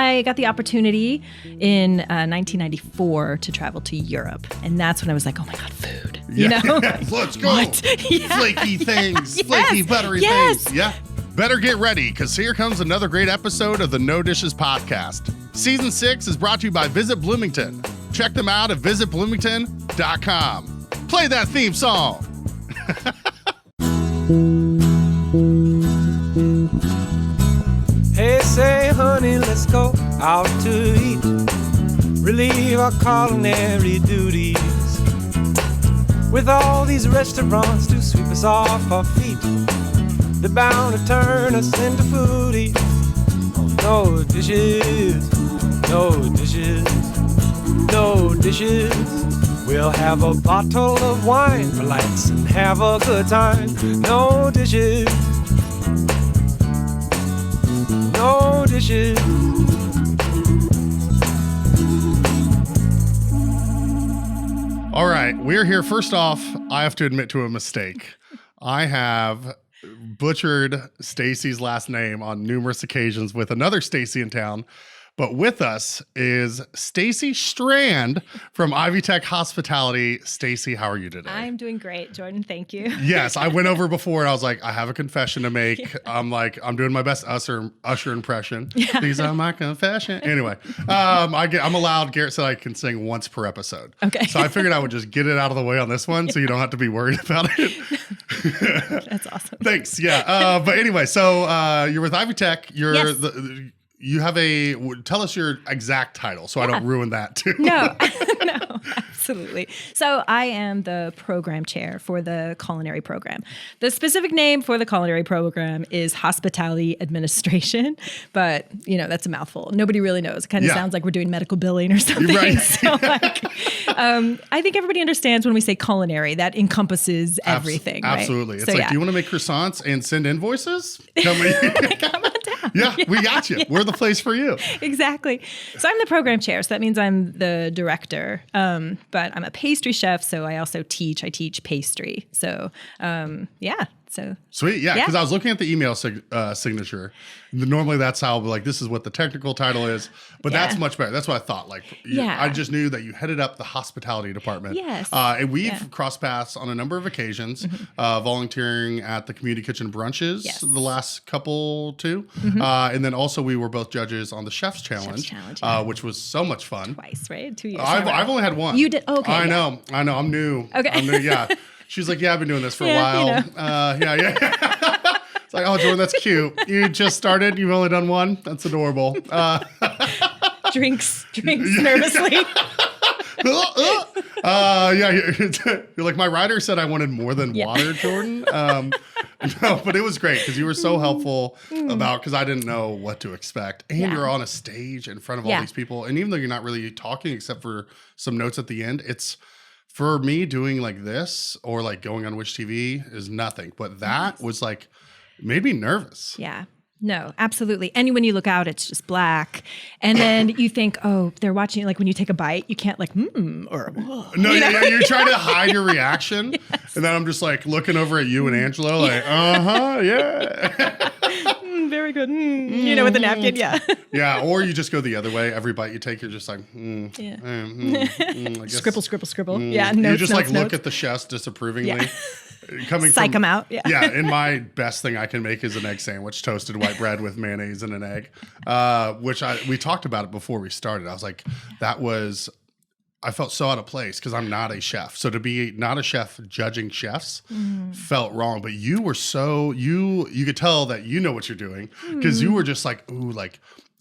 I got the opportunity in 1994 to travel to Europe. And that's when I was like, oh my God, food. You know? Let's go. What? Yeah. Flaky things. Yes. Flaky, buttery Yes. things. Yeah. Better get ready, because here comes another great episode of the No Dishes Podcast. Season 6 is brought to you by Visit Bloomington. Check them out at visitbloomington.com. Play that theme song. Hey, say, honey, let's go out to eat. Relieve our culinary duties. With all these restaurants to sweep us off our feet, they're bound to turn us into foodies. No dishes, no dishes, no dishes. We'll have a bottle of wine, relax and have a good time. No dishes, no dishes. All right, we're here. First off, I have to admit to a mistake. I have butchered Stacy's last name on numerous occasions with another Stacy in town. But with us is Stacy Strand from Ivy Tech Hospitality. Stacy, how are you today? I'm doing great, Jordan. Thank you. Yes, I went over before and I was like, I have a confession to make. I'm doing my best Usher impression. Yeah. These are my confession. Anyway, I'm allowed. Garrett said I can sing once per episode. Okay. So I figured I would just get it out of the way on this one, so you don't have to be worried about it. That's awesome. Thanks. Yeah. But anyway, so you're with Ivy Tech. Yes. You have tell us your exact title so I don't ruin that too. No, absolutely. So I am the program chair for the culinary program. The specific name for the culinary program is Hospitality Administration, but that's a mouthful. Nobody really knows. It kind of sounds like we're doing medical billing or something. Right. So I think everybody understands when we say culinary, that encompasses everything. Absolutely. Right? It's do you want to make croissants and send invoices? Come on down. Yeah, we got you. Yeah. We're the place for you. Exactly. So I'm the program chair. So that means I'm the director. But I'm a pastry chef. So I also teach. I teach pastry. So So sweet. Yeah. Because I was looking at the email signature. Normally that's how this is what the technical title is. But that's much better. That's what I thought. I just knew that you headed up the hospitality department. Yes. And we've crossed paths on a number of occasions, volunteering at the community kitchen brunches the last couple too. And then also we were both judges on the Chef's Challenge, which was so much fun. Twice, right? 2 years. I've only had one. You did? Okay. I know. I'm new. Okay. I'm new. Yeah. She's like, yeah, I've been doing this for a while. It's like, oh, Jordan, that's cute. You just started. You've only done one. That's adorable. Drinks nervously. You're like, my writer said I wanted more than water, Jordan. No, but it was great because you were so helpful because I didn't know what to expect. And you're on a stage in front of all these people. And even though you're not really talking except for some notes at the end, it's for me doing this or going on Which TV is nothing. But that was made me nervous. Yeah. No, absolutely. And when you look out, it's just black. And then you think, oh, they're watching it. When you take a bite, you can't or whoa. No, you're trying to hide your reaction. Yes. And then I'm just looking over at you and Angelo very good. With the napkin. Yeah. Yeah. Or you just go the other way. Every bite you take, you're just Scribble. Yeah. Notes, you just look at the chefs disapprovingly. Yeah. Psych them out. Yeah. Yeah. And my best thing I can make is an egg sandwich, toasted white bread with mayonnaise and an egg, which we talked about it before we started. I was like, I felt so out of place because I'm not a chef. So to be not a chef judging chefs felt wrong. But you were you could tell that you know what you're doing because you were just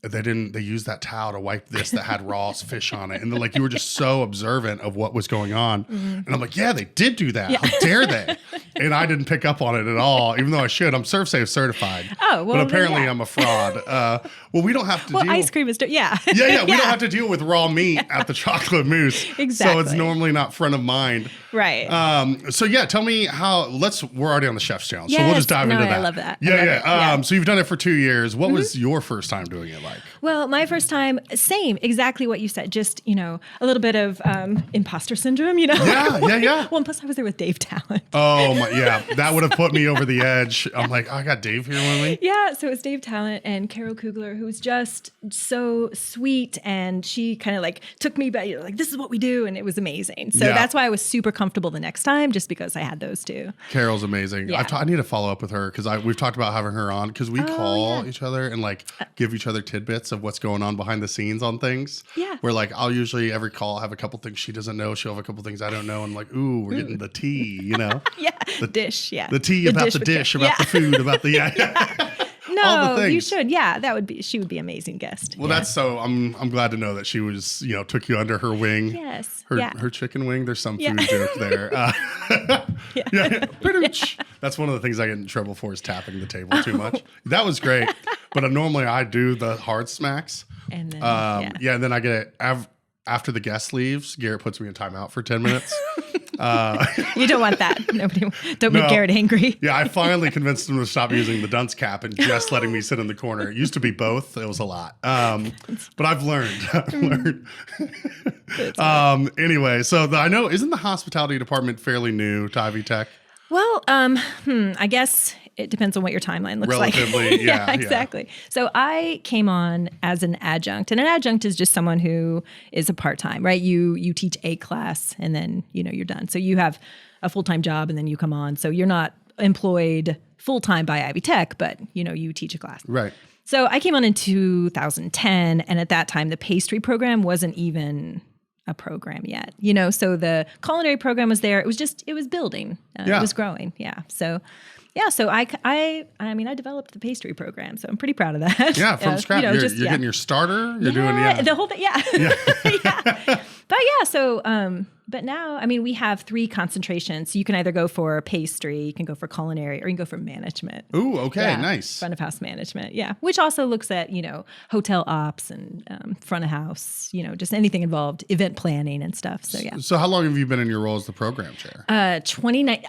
they used that towel to wipe this that had raw fish on it. And then you were just so observant of what was going on. And I'm like, yeah, they did do that. Yeah. How dare they? And I didn't pick up on it at all, even though I should. I'm ServSafe certified. Oh, well. But apparently I'm a fraud. We don't have to deal. Ice cream is, Yeah. We don't have to deal with raw meat at the chocolate mousse. Exactly. So it's normally not front of mind. Right. Tell me how, we're already on the Chef's Challenge. So we'll just dive into that. I love that. Yeah. So you've done it for 2 years. What was your first time doing it like? Well, my first time, same, exactly what you said. Just, a little bit of imposter syndrome, Yeah. Well, and plus I was there with Dave Talent. Oh, my, yeah. That would have put me over the edge. I'm like, I got Dave here with me. Yeah, so it was Dave Talent and Carol Kugler, who was just so sweet. And she kind of like took me back, like, this is what we do. And it was amazing. So that's why I was super comfortable the next time, just because I had those two. Carol's amazing. Yeah. I need to follow up with her because we've talked about having her on because we call each other and like give each other tidbits of what's going on behind the scenes on things. Yeah. Where like I'll usually every call have a couple things she doesn't know. She'll have a couple things I don't know. And like, ooh, we're getting the tea, Yeah. The dish. Yeah. The tea about the dish, about the food, about the No, all the things. you should. Yeah, she would be an amazing guest. Well, that's so. I'm glad to know that she was, took you under her wing. Yes. Her chicken wing. There's some food joke there. Pretty much. That's one of the things I get in trouble for is tapping the table too much. That was great, but normally I do the hard smacks. And then and then I get it after the guest leaves. Garrett puts me in timeout for 10 minutes. You don't want that. Don't make Garrett angry. Yeah, I finally convinced him to stop using the dunce cap and just letting me sit in the corner. It used to be both. It was a lot. But I've learned. Anyway, so I know, isn't the hospitality department fairly new to Ivy Tech? Well, I guess it depends on what your timeline looks Relatively, like. yeah, exactly. So I came on as an adjunct, and an adjunct is just someone who is a part-time, right? You teach a class, and then you're done. So you have a full-time job, and then you come on. So you're not employed full-time by Ivy Tech, but you teach a class. Right. So I came on in 2010, and at that time, the pastry program wasn't even a program yet, so the culinary program was there. It was building. It was growing. Yeah. So I developed the pastry program, so I'm pretty proud of that. Yeah. From scratch. You're getting your starter. You're doing the whole thing. Yeah. Yeah. But now, we have 3 concentrations. So you can either go for pastry, you can go for culinary, or you can go for management. Ooh, okay, nice. Front of house management, which also looks at, hotel ops and front of house, just anything involved, event planning and stuff. So, yeah. So how long have you been in your role as the program chair?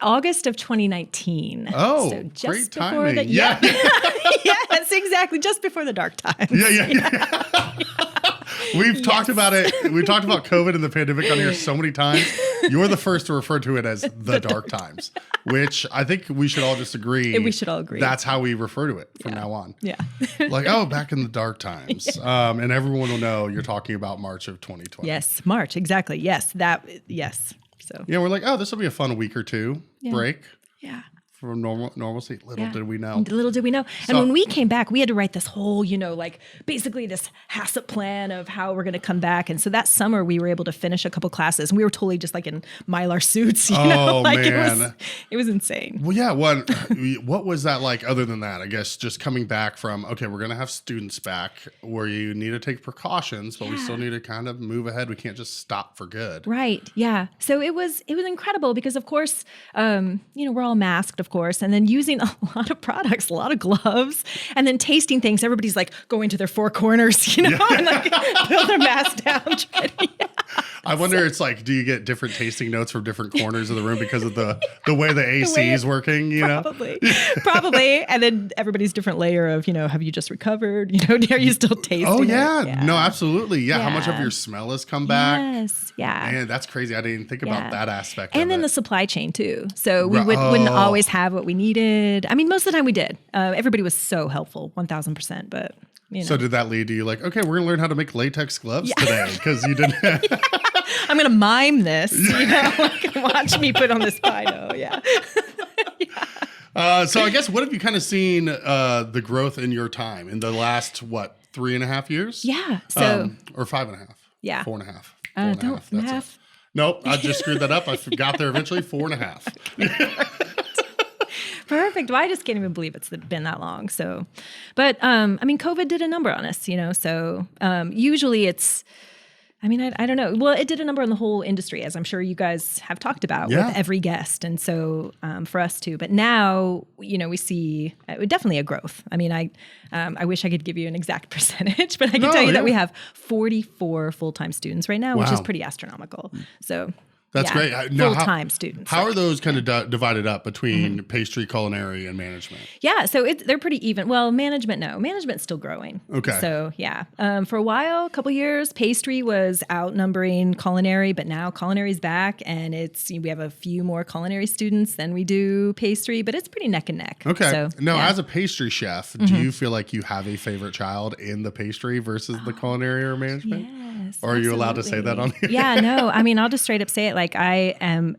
August of 2019. Oh, so just great before timing. Yes, exactly. Just before the dark times. Yeah. We've talked about it. We talked about COVID and the pandemic on here so many times. You're the first to refer to it as the dark times, which I think we should all just agree. We should all agree. That's how we refer to it from now on. Yeah. Like, back in the dark times. And everyone will know you're talking about March of 2020. Yes, March, exactly. Yes, So. Yeah, we're like, this will be a fun week or two break. Yeah. From normalcy. Little did we know. And when we came back, we had to write this whole, basically this HACCP plan of how we're going to come back. And so that summer we were able to finish a couple classes, and we were totally just like in Mylar suits, man. It was insane. Well, yeah. What was that like other than that? I guess just coming back from, okay, we're going to have students back where you need to take precautions, but we still need to kind of move ahead. We can't just stop for good. Right. Yeah. So it was incredible because of course, we're all masked, of course, and then using a lot of products, a lot of gloves, and then tasting things. Everybody's like going to their 4 corners, and like pull their mask down. I wonder, it's like, do you get different tasting notes from different corners of the room because of the way the AC is working? Probably. And then everybody's different layer of, have you just recovered? Are you still tasting? Oh yeah. No, absolutely. Yeah. How much of your smell has come back? Yes. Yeah. Man, that's crazy. I didn't think about that aspect. And then the supply chain too. So we wouldn't always have what we needed. Most of the time we did. Everybody was so helpful, 1000%. But so did that lead to you like, okay, we're gonna learn how to make latex gloves today because you didn't. I'm gonna mime this. Watch me put on this Spino. Yeah. So I guess what have you kind of seen the growth in your time in the last 3.5 years? Yeah. So or 5.5. Yeah. 4.5. Don't math. Nope, I just screwed that up. I got there eventually. 4.5. Perfect. Well, I just can't even believe it's been that long. So, but COVID did a number on us, So usually it's, I don't know. Well, it did a number on the whole industry, as I'm sure you guys have talked about with every guest, and so for us too. But now, we see definitely a growth. I wish I could give you an exact percentage, but I can tell you that we have 44 full-time students right now, which is pretty astronomical. So. That's great. Now, full-time students. How are those kind of divided up between pastry, culinary, and management? Yeah, so they're pretty even. Well, management's still growing. Okay. So yeah, for a while, a couple years, pastry was outnumbering culinary, but now culinary's back, and we have a few more culinary students than we do pastry, but it's pretty neck and neck. Okay. So, Now, as a pastry chef, do you feel like you have a favorite child in the pastry versus the culinary or management? Yes, Or are you allowed to say that on here? Yeah, no. I mean, I'll just straight up say it. Like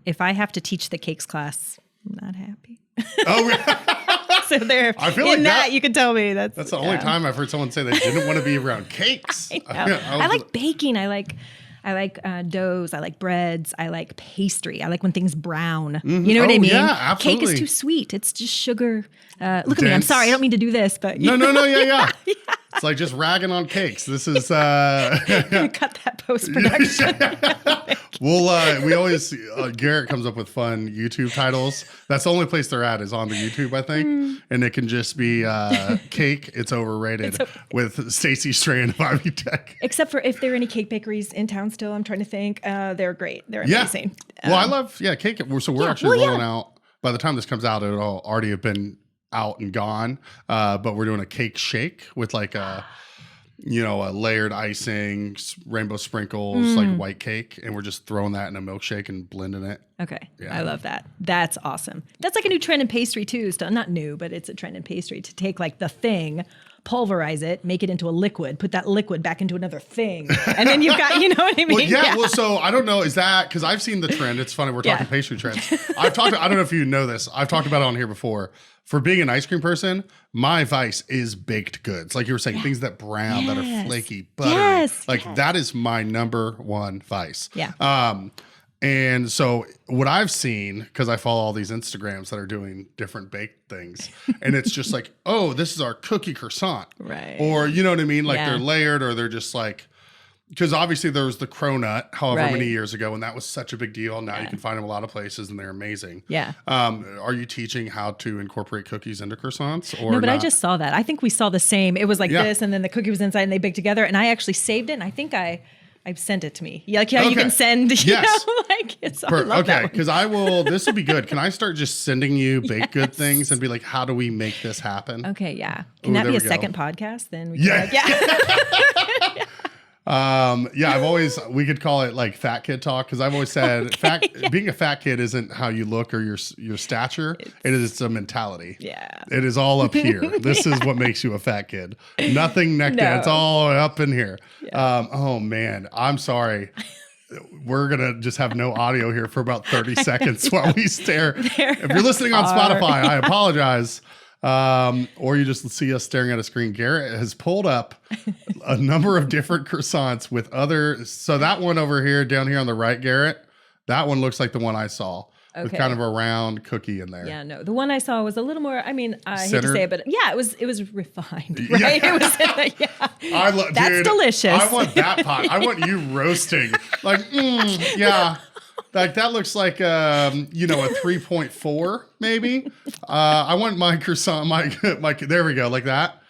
if I have to teach the cakes class, I'm not happy. Oh, really? So there. I feel like that you can tell me that's the only time I've heard someone say they didn't want to be around cakes. I like baking. I like doughs. I like breads. I like pastry. I like when things brown. You know what I mean? Yeah, absolutely. Cake is too sweet. It's just sugar. Look at me. I'm sorry. I don't mean to do this, but No. Yeah. It's like just ragging on cakes. This is cut that post production. we always Garrett comes up with fun YouTube titles. That's the only place they're at is on the YouTube, I think. And it can just be cake. It's overrated with Stacy Strand of Ivy Tech. Except for if there are any cake bakeries in town still, I'm trying to think. They're great. They're amazing. Well, I love cake. So we're actually rolling out. By the time this comes out, it'll already have been out and gone. But we're doing a cake shake with like a layered icing, rainbow sprinkles, like white cake, and we're just throwing that in a milkshake and blending it. Okay. Yeah. I love that. That's awesome. That's like a new trend in pastry too. Still not new, but it's a trend in pastry to take like the thing, pulverize it, make it into a liquid, put that liquid back into another thing. And then you've got, you know what I mean? Well, so I don't know. Is that, because I've seen the trend. It's funny. We're talking pastry trends. I don't know if you know this. I've talked about it on here before. For being an ice cream person, my vice is baked goods. Like you were saying, things that brown, that are flaky, buttery. That is my number one vice. Yeah. And so what I've seen, because I follow all these Instagrams that are doing different baked things, and it's just like, oh, this is our cookie croissant. Right. Or, you know what I mean? Like they're layered, or they're just like, because obviously there was the cronut, however many years ago, and that was such a big deal. Now you can find them a lot of places, and they're amazing. Yeah. Are you teaching how to incorporate cookies into croissants? Or no, but not? I just saw that. I think we saw the same. It was like this, and then the cookie was inside, and they baked together. And I actually saved it, and I think I sent it to me. Like how you can send, you know, like it's. I love that one. Because this will be good. Can I start just sending you baked good things and be like, how do we make this happen? Okay, yeah. Can that be a second podcast? Then we can we could call it like fat kid talk, because I've always said being a fat kid isn't how you look or your stature. It's a mentality. Yeah. It is all up here. This is what makes you a fat kid. Nothing neck down. It's all up in here. Yeah. Oh man, I'm sorry. We're going to just have no audio here for about 30 seconds while we stare. If you're listening on Spotify, I apologize. Or you just see us staring at a screen. Garrett has pulled up a number of different croissants with so that one over here, down here on the right, Garrett, that one looks like the one I saw with kind of a round cookie in there. Yeah, no, the one I saw was a little more, I mean, I hate to say it, but it was refined, right? Yeah. It was, that's delicious. I want that pot. I want you roasting. Like, like that looks like a 3.4 maybe. I want my croissant, my there we go, like that.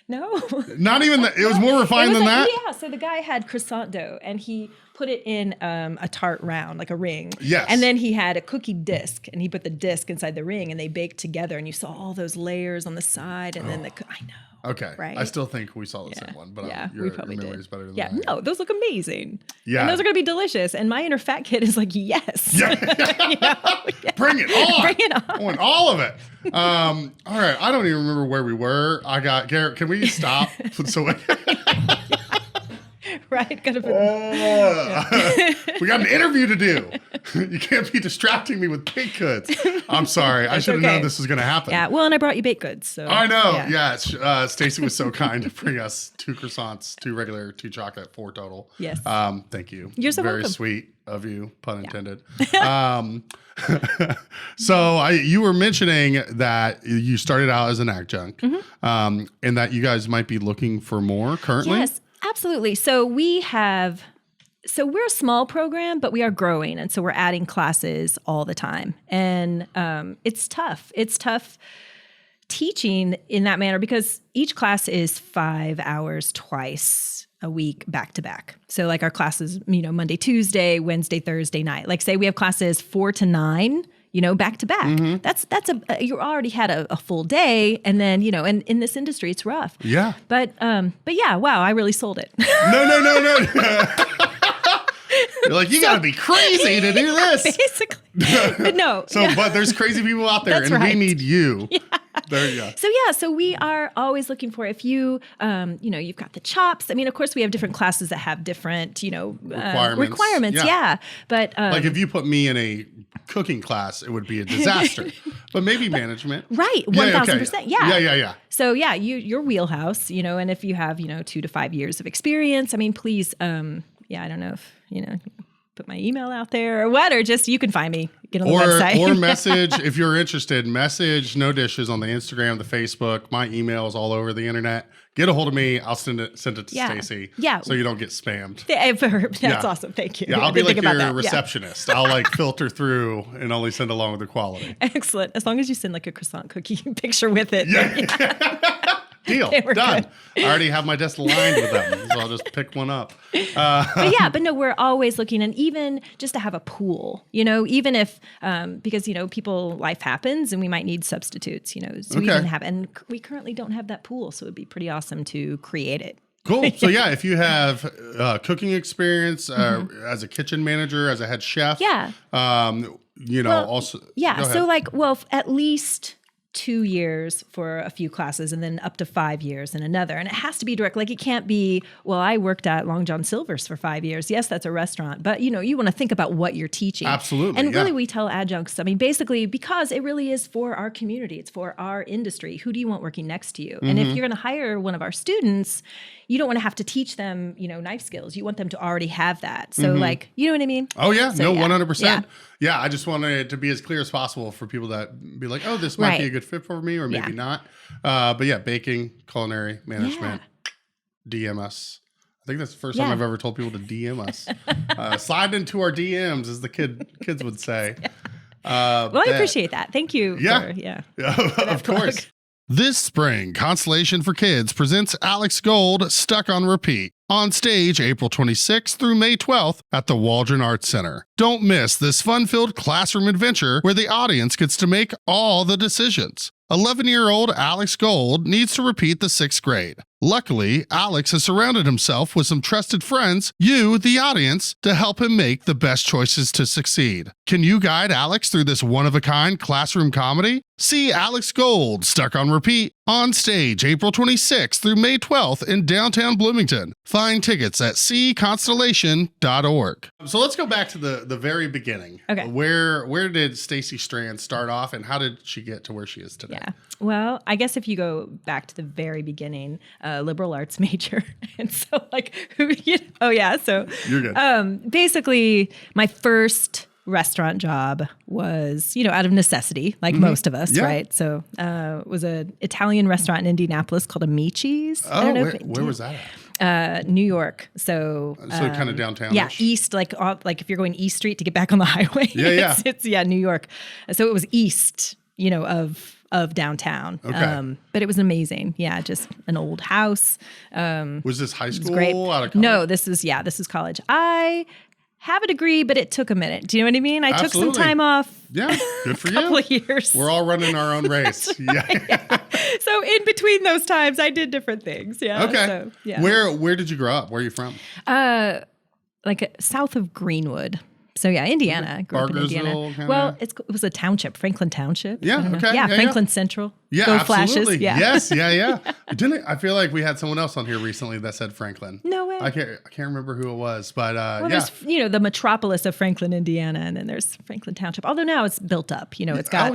No, not even that. It was more refined than that. Yeah. So the guy had croissant dough, and he put it in a tart round, like a ring. Yes. And then he had a cookie disc, and he put the disc inside the ring, and they baked together, and you saw all those layers on the side, and then I know. Okay. Right? I still think we saw the same one, but we probably your memory did. is better than mine. mine. No, those look amazing. Yeah. And those are going to be delicious. And my inner fat kid is like, yes. Yeah. Bring it on. Bring it on. I want all of it. All right. I don't even remember where we were. Garrett, can we stop? Right? We got an interview to do. You can't be distracting me with baked goods. I'm sorry. I should have known this was going to happen. Yeah. Well, and I brought you baked goods. So I know. Yeah. Stacy was so kind to bring us 2 croissants, 2 regular, 2 chocolate, 4 total. Yes. Thank you. You're so Very welcome. sweet of you, pun intended. So you were mentioning that you started out as an adjunct, and that you guys might be looking for more currently. Yes, absolutely. So we're a small program, but we are growing. And so we're adding classes all the time. And it's tough. It's tough teaching in that manner because each class is 5 hours twice. a week back to back. So like our classes, Monday, Tuesday, Wednesday, Thursday night. Like say we have classes 4 to 9, back to back. That's you already had a full day, and then and in this industry it's rough. Yeah. But yeah, wow, I really sold it. No. You're like, you gotta be crazy to do this. Basically. But no. But there's crazy people out there, That's and right. we need you. Yeah. There you go. So we are always looking for, if you, you've got the chops. I mean, of course, we have different classes that have different, requirements. Yeah. But like if you put me in a cooking class, it would be a disaster. But maybe management. Right. 1,000%. Yeah. Yeah. So yeah, your wheelhouse, and if you have, 2 to 5 years of experience, I mean, please, I don't know if, put my email out there or what, or just you can find me, get on the website. Or message, if you're interested, message No Dishes on the Instagram, the Facebook. My email is all over the internet. Get a hold of me. I'll send it to Stacy. Yeah. So you don't get spammed. That's awesome. Thank you. Yeah, I'll be like your receptionist. Yeah. I'll like filter through and only send along with the quality. Excellent. As long as you send like a croissant cookie picture with it. Yeah. Deal. Okay, Done. Good. I already have my desk lined with them, so I'll just pick one up. But no, we're always looking, and even just to have a pool, even if, because, life happens and we might need substitutes, so we even have, and we currently don't have that pool. So it'd be pretty awesome to create it. Cool. So yeah, if you have cooking experience as a kitchen manager, as a head chef, also. Yeah. So at least 2 years for a few classes and then up to 5 years in another. And it has to be direct. Like it can't be, I worked at Long John Silver's for 5 years. Yes, that's a restaurant, but you want to think about what you're teaching. Absolutely. And really we tell adjuncts, I mean, basically because it really is for our community. It's for our industry. Who do you want working next to you? And if you're going to hire one of our students, you don't want to have to teach them, knife skills. You want them to already have that. So you know what I mean? Oh yeah. So, 100%. Yeah. I just wanted it to be as clear as possible for people that be like, oh, this might be a good fit for me or maybe not. But yeah, baking, culinary, management, DM us. I think that's the first time I've ever told people to DM us. Slide into our DMs, as the kids would say. I appreciate that. Thank you. Yeah. Of course. This spring, Constellation for Kids presents Alex Gold, Stuck on Repeat, on stage April 26th through May 12th at the Waldron Arts Center. Don't miss this fun-filled classroom adventure where the audience gets to make all the decisions. 11-year-old Alex Gold needs to repeat the 6th grade. Luckily, Alex has surrounded himself with some trusted friends, you, the audience, to help him make the best choices to succeed. Can you guide Alex through this one-of-a-kind classroom comedy? See Alex Gold, Stuck on Repeat, on stage April 26th through May 12th in downtown Bloomington. Find tickets at cconstellation.org. So let's go back to the very beginning. Okay. Where did Stacy Strand start off, and how did she get to where she is today? Yeah. Well, I guess if you go back to the very beginning, liberal arts major. And so so you're good. Basically my first restaurant job was, out of necessity, like most of us, right? So it was an Italian restaurant in Indianapolis called Amici's. Oh, where was that at? New York. So kind of downtown. Yeah, east, like if you're going East Street to get back on the highway. Yeah, it's New York. So it was east, of downtown. Okay. But it was amazing. Yeah, just an old house. Was this high school? Great. Out of college? No, this is college. I have a degree, but it took a minute. Do you know what I mean? I took some time off. Yeah, good for you. Couple of years. We're all running our own race. Right, yeah. So in between those times, I did different things. Yeah. Okay. So, yeah. Where did you grow up? Where are you from? Like south of Greenwood. So yeah, Indiana. I grew up in Indiana. Kinda? Well, it was a township, Franklin Township. Yeah, okay. Yeah, Franklin Central. Yeah, Go absolutely. Flashes. Yeah. Yes, yeah. I feel like we had someone else on here recently that said Franklin. No way. I can't remember who it was, but there's the metropolis of Franklin, Indiana, and then there's Franklin Township. Although now it's built up. It's got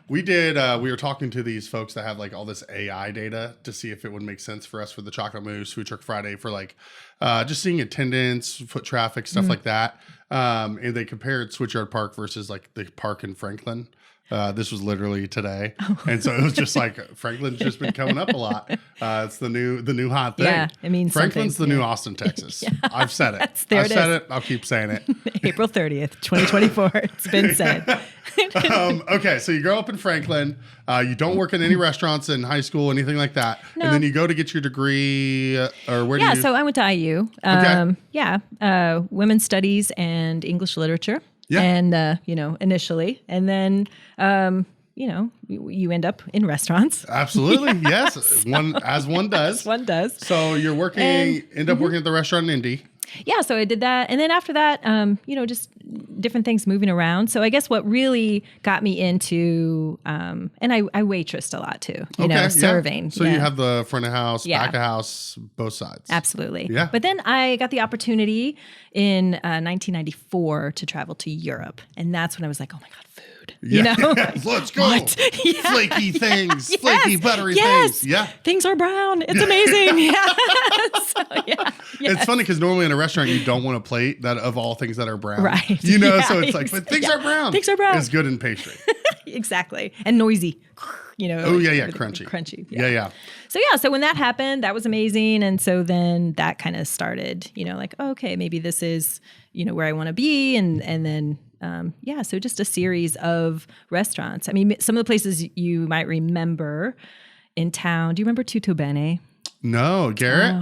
We did. We were talking to these folks that have like all this AI data to see if it would make sense for us for the Chocolate Mousse Food Truck Friday for like just seeing attendance, foot traffic, stuff like that. And they compared Switchyard Park versus like the park in Franklin. This was literally today, and so it was just like Franklin's just been coming up a lot. It's the new hot thing. Yeah, it means Franklin's something. the new Austin, Texas. I've said it. There I've it said is. it. I'll keep saying it. April 30th, 2024. It's been said. Okay, so you grow up in Franklin. You don't work in any restaurants in high school, anything like that, No. and then you go to get your degree, or where do you? Yeah, so I went to IU. Women's studies and English literature. Yeah. And, initially. And then, you end up in restaurants. Absolutely, yes. One does. One does. So you're working, end up working at the restaurant in Indy. Yeah, so I did that. And then after that, just different things moving around. So I guess what really got me into, and I waitressed a lot too, serving. Yeah. So you have the front of house, back of house, both sides. Absolutely. Yeah. But then I got the opportunity in 1994 to travel to Europe. And that's when I was like, oh my God, food. Yeah. Let's go. What? Yeah. Flaky things, Yes. flaky, buttery Yes. things. Yeah. Things are brown. It's amazing. Yeah. So, yeah. It's funny because normally in a restaurant you don't want a plate that of all things that are brown. Right. So it's like, but things are brown. Things are brown. It's good in pastry. Exactly. And noisy. Oh, yeah. Crunchy. Crunchy. Yeah. So when that happened, that was amazing. And so then that kind of started, okay, maybe this is, where I want to be. And then, so just a series of restaurants. I mean, some of the places you might remember in town. Do you remember Tutto Bene? No, Garrett?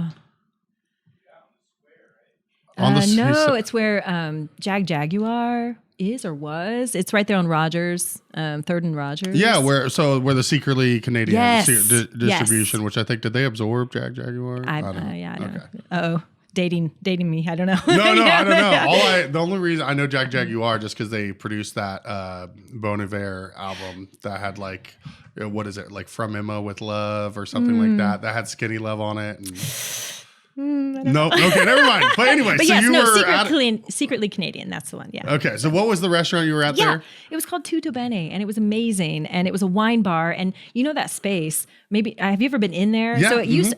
No, it's where Jaguar is or was. It's right there on Rogers, 3rd and Rogers. Yeah, where the secretly Canadian Yes. distribution, Yes. which I think, did they absorb Jaguar? I don't know. Okay. Uh-oh. Dating me. I don't know. No, I don't know. The only reason I know Jaguar just because they produced that Bon Iver album that had like, what is it, like From Emma with Love or something like that. That had Skinny Love on it. No, okay, never mind. But anyway, But so yes, you were secretly Canadian. That's the one. Yeah. Okay, so what was the restaurant you were at there? It was called Tutto Bene, and it was amazing. And it was a wine bar, and that space. Maybe have you ever been in there? Yeah. So it used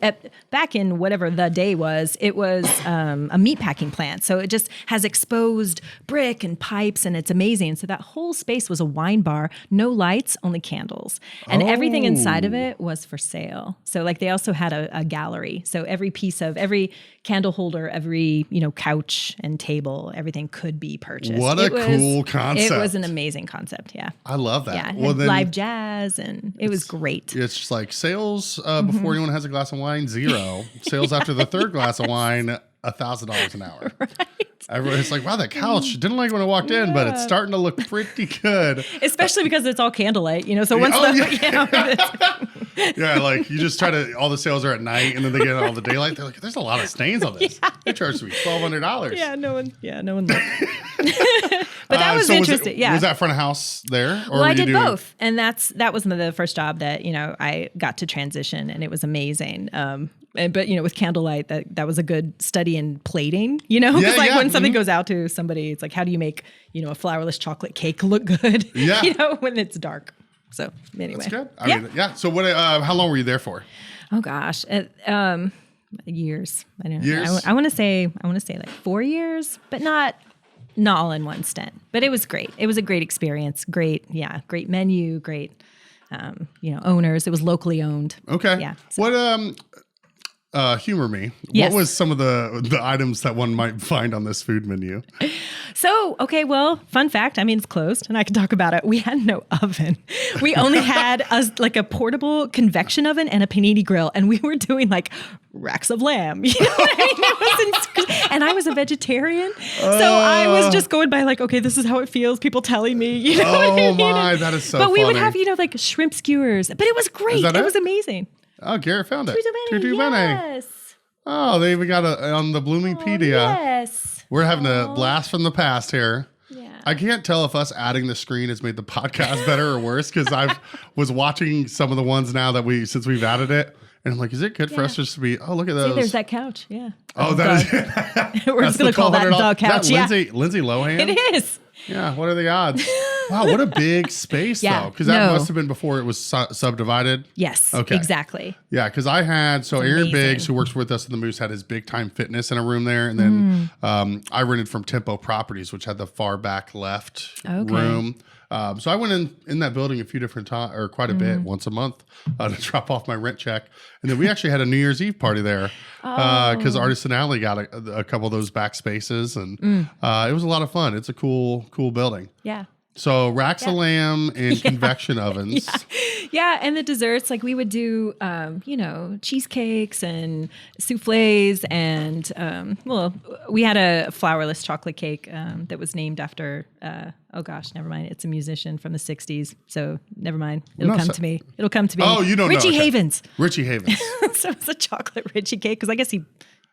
back in whatever the day was. It was a meat packing plant, so it just has exposed brick and pipes, and it's amazing. So that whole space was a wine bar, no lights, only candles, and everything inside of it was for sale. So like they also had a gallery. So every candle holder, every couch and table, everything could be purchased. What a cool concept! It was an amazing concept. Yeah, I love that. Yeah, Well, then live jazz, and it was great. it's just like sales before anyone has a glass of wine, 0. Sales after the third glass of wine, $1,000 an hour. Right. Everyone's like, wow, that couch didn't like when I walked in, but it's starting to look pretty good. Especially because it's all candlelight, so once Yeah, like you just try to, all the sales are at night and then they get all the daylight. They're like, there's a lot of stains on this. They charged me $1,200. no one looked. But that was interesting. Was that front of house there? Or Well, I did both. And that was the first job that, I got to transition, and it was amazing. But with candlelight, that was a good study in plating, because when something goes out to somebody, it's like, how do you make, a flourless chocolate cake look good, when it's dark. So anyway. That's good. I mean, So what, how long were you there for? Oh gosh. Years. I don't know. Years? I want to say like 4 years, but not all in one stint, but it was great. It was a great experience. Great menu, great, owners. It was locally owned. Okay. Yeah. So. What, humor me. Yes. What was some of the items that one might find on this food menu? So, okay, well, fun fact. I mean, it's closed, and I can talk about it. We had no oven. We only had a portable convection oven and a panini grill, and we were doing like racks of lamb. You know what I mean? And I was a vegetarian, so I was just going by like, okay, this is how it feels. People telling me, you know. What I mean? My, that is so. But funny. we would have like shrimp skewers, but it was great. It was amazing. Oh, Garrett found it. Tutto Bene, yes. Oh, they even got it on the Bloomingpedia. Yes. We're having a blast from the past here. Yeah. I can't tell if us adding the screen has made the podcast better or worse because was watching some of the ones now that since we've added it. And I'm like, is it good for us just to be, oh, look at those. See, there's that couch. Yeah. Oh, that is. We're just going to call that the couch. Lindsay Lohan? It is. Yeah. What are the odds? Wow, what a big space Yeah, though. Because that no. must have been before it was subdivided. Yes, Okay. exactly. Yeah, because I had, so Aaron amazing. Biggs, who works with us in the Moose, had his Big Time Fitness in a room there. And then I rented from Tempo Properties, which had the far back left room. So I went in that building a few different times, or quite a bit, once a month to drop off my rent check. And then we actually had a New Year's Eve party there because Artisan Alley got a couple of those back spaces. And it was a lot of fun. It's a cool building. Yeah. So racks of lamb and convection ovens. Yeah, and the desserts, like we would do, cheesecakes and souffles, and we had a flourless chocolate cake that was named after. Never mind. It's a musician from the '60s, so never mind. It'll come to me. Oh, you don't know. Richie Havens. Richie Havens. So it's a chocolate Richie cake because I guess he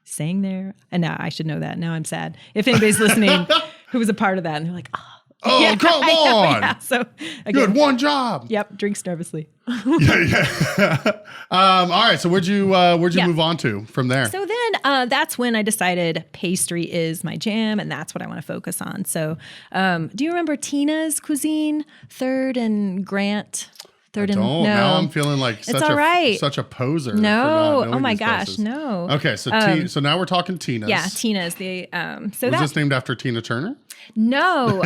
sang there. And now I should know that. Now I'm sad. If anybody's listening who was a part of that, and they're like, oh, come on. Yeah. So again, you had one job. Yep. Drinks nervously. Yeah. All right. So where'd you move on to from there? So then that's when I decided pastry is my jam, and that's what I want to focus on. So do you remember Tina's Cuisine, Third and Grant? Third and no. Now I'm feeling like such a poser. No. For Oh my gosh. places. No. Okay. So so now we're talking Tina's. Yeah. Tina's the was this named after Tina Turner? No.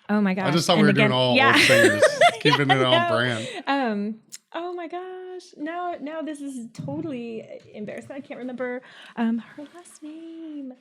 Oh my gosh. I just thought we were doing all old singers, keeping it on brand. Oh my gosh. Now this is totally embarrassing. I can't remember her last name.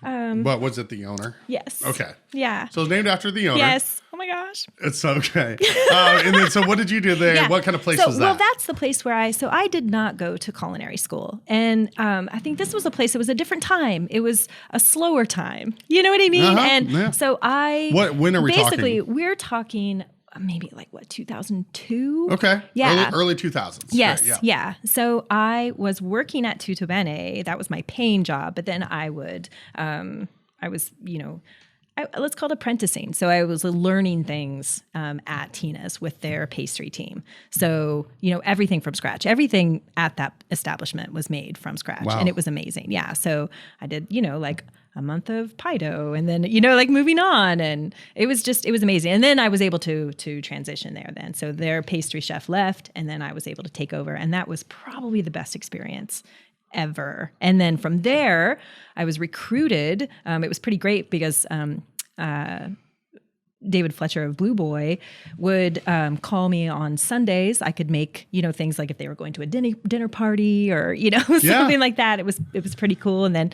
But was it the owner? Yes. Okay. Yeah. So it's named after the owner. Yes. Oh my gosh. It's okay. And then, so what did you do there? Yeah. What kind of place was that? Well, that's the place where I did not go to culinary school. And I think this was a place, it was a different time. It was a slower time. You know what I mean? And so when are we talking? Basically, we're talking maybe 2002. Okay. Yeah. Early 2000s. Yes. Right, yeah. So I was working at Tutto Bene. That was my paying job. But then I was, let's call it apprenticing. So I was learning things at Tina's with their pastry team. So, everything from scratch. Everything at that establishment was made from scratch. Wow. And it was amazing. Yeah. So I did, a month of pie dough, and then, moving on. And it was amazing. And then I was able to transition there then. So their pastry chef left, and then I was able to take over. And that was probably the best experience ever. And then from there, I was recruited. It was pretty great because David Fletcher of Blue Boy would call me on Sundays. I could make, things like if they were going to a dinner party or, something like that. It was pretty cool. And then,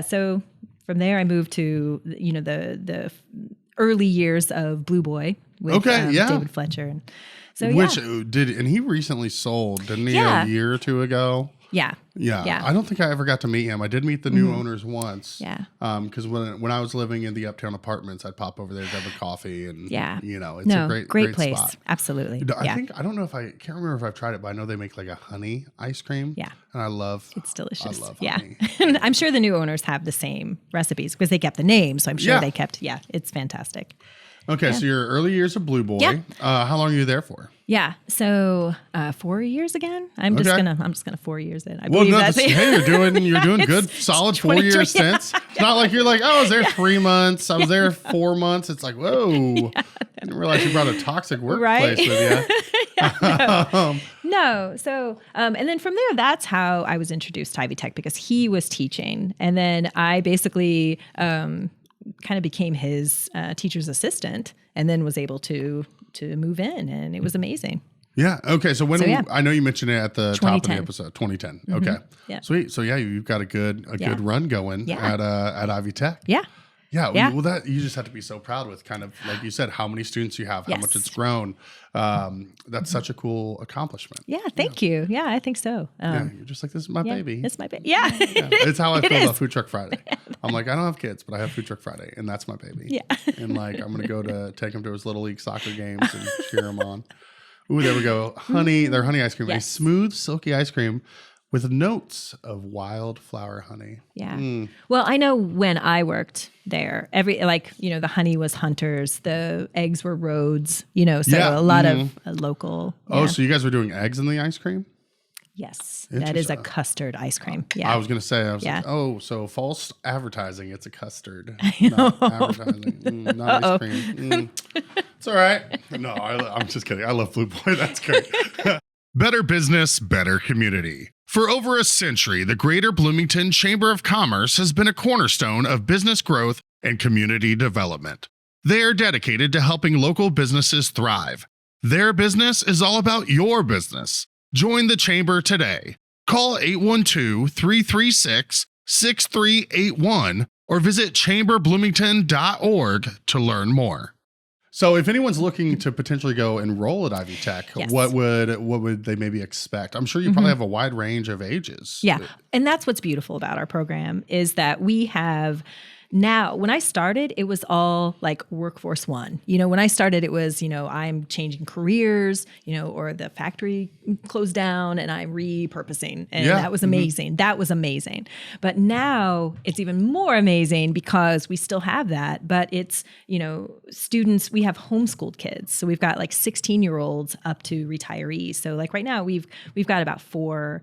so from there I moved to, the early years of Blue Boy with David Fletcher. And so, and he recently sold, didn't he, a year or two ago? Yeah. I don't think I ever got to meet him. I did meet the new owners once. Yeah. Because when I was living in the Uptown Apartments, I'd pop over there to have a coffee, and it's a great place. Spot. Absolutely. I can't remember if I've tried it, but I know they make like a honey ice cream. Yeah. And it's delicious. I love honey. And I'm sure the new owners have the same recipes because they kept the name. So I'm sure they kept, it's fantastic. Okay, so your early years of Blue Boy. Yeah. How long are you there for? Yeah, so 4 years again. I'm just gonna 4 years in. I believe that's you're doing good, solid 4 year stints. It's not like you're like, I was there 3 months, I was there 4 months. It's like, whoa, I didn't realize you brought a toxic workplace with you. No. So, and then from there, that's how I was introduced to Ivy Tech because he was teaching, and then I basically kind of became his teacher's assistant, and then was able to move in, and it was amazing. Yeah. Okay. So I know you mentioned it at the top of the episode, 2010. Mm-hmm. Okay. Yeah. Sweet. So you've got a good run going at Ivy Tech. Yeah. Yeah. Well, that you just have to be so proud with, kind of like you said, how many students you have, how much it's grown. That's such a cool accomplishment. Yeah. Thank you. Yeah, I think so. You're just like, this is my baby. It's my baby. Yeah. It's how I feel about Food Truck Friday. I'm like, I don't have kids, but I have Food Truck Friday, and that's my baby. Yeah. And like, I'm gonna go to take him to his little league soccer games and cheer him on. Ooh, there we go. Their honey ice cream, a smooth, silky ice cream with notes of wildflower honey. Yeah. Well, I know when I worked there, the honey was Hunter's, the eggs were Rhodes, so a lot of local. Oh, so you guys were doing eggs in the ice cream? Yes, that is a custard ice cream. Yeah. I was going to say, Yeah. like, oh, so false advertising. It's a custard, not advertising, not ice cream. It's all right. No, I'm just kidding. I love Blue Boy. That's great. Better business, better community. For over a century, the Greater Bloomington Chamber of Commerce has been a cornerstone of business growth and community development. They are dedicated to helping local businesses thrive. Their business is all about your business. Join the Chamber today. Call 812-336-6381 or visit chamberbloomington.org to learn more. So if anyone's looking to potentially go enroll at Ivy Tech, Yes. what would they maybe expect? I'm sure you probably have a wide range of ages. Yeah. And that's what's beautiful about our program is that we have now, when I started, it was all like workforce one. When I started, it was, I'm changing careers, or the factory closed down and I'm repurposing. And that was amazing. That was amazing. But now it's even more amazing because we still have that. But it's, students, we have homeschooled kids. So we've got like 16-year-olds up to retirees. So like right now we've got about 4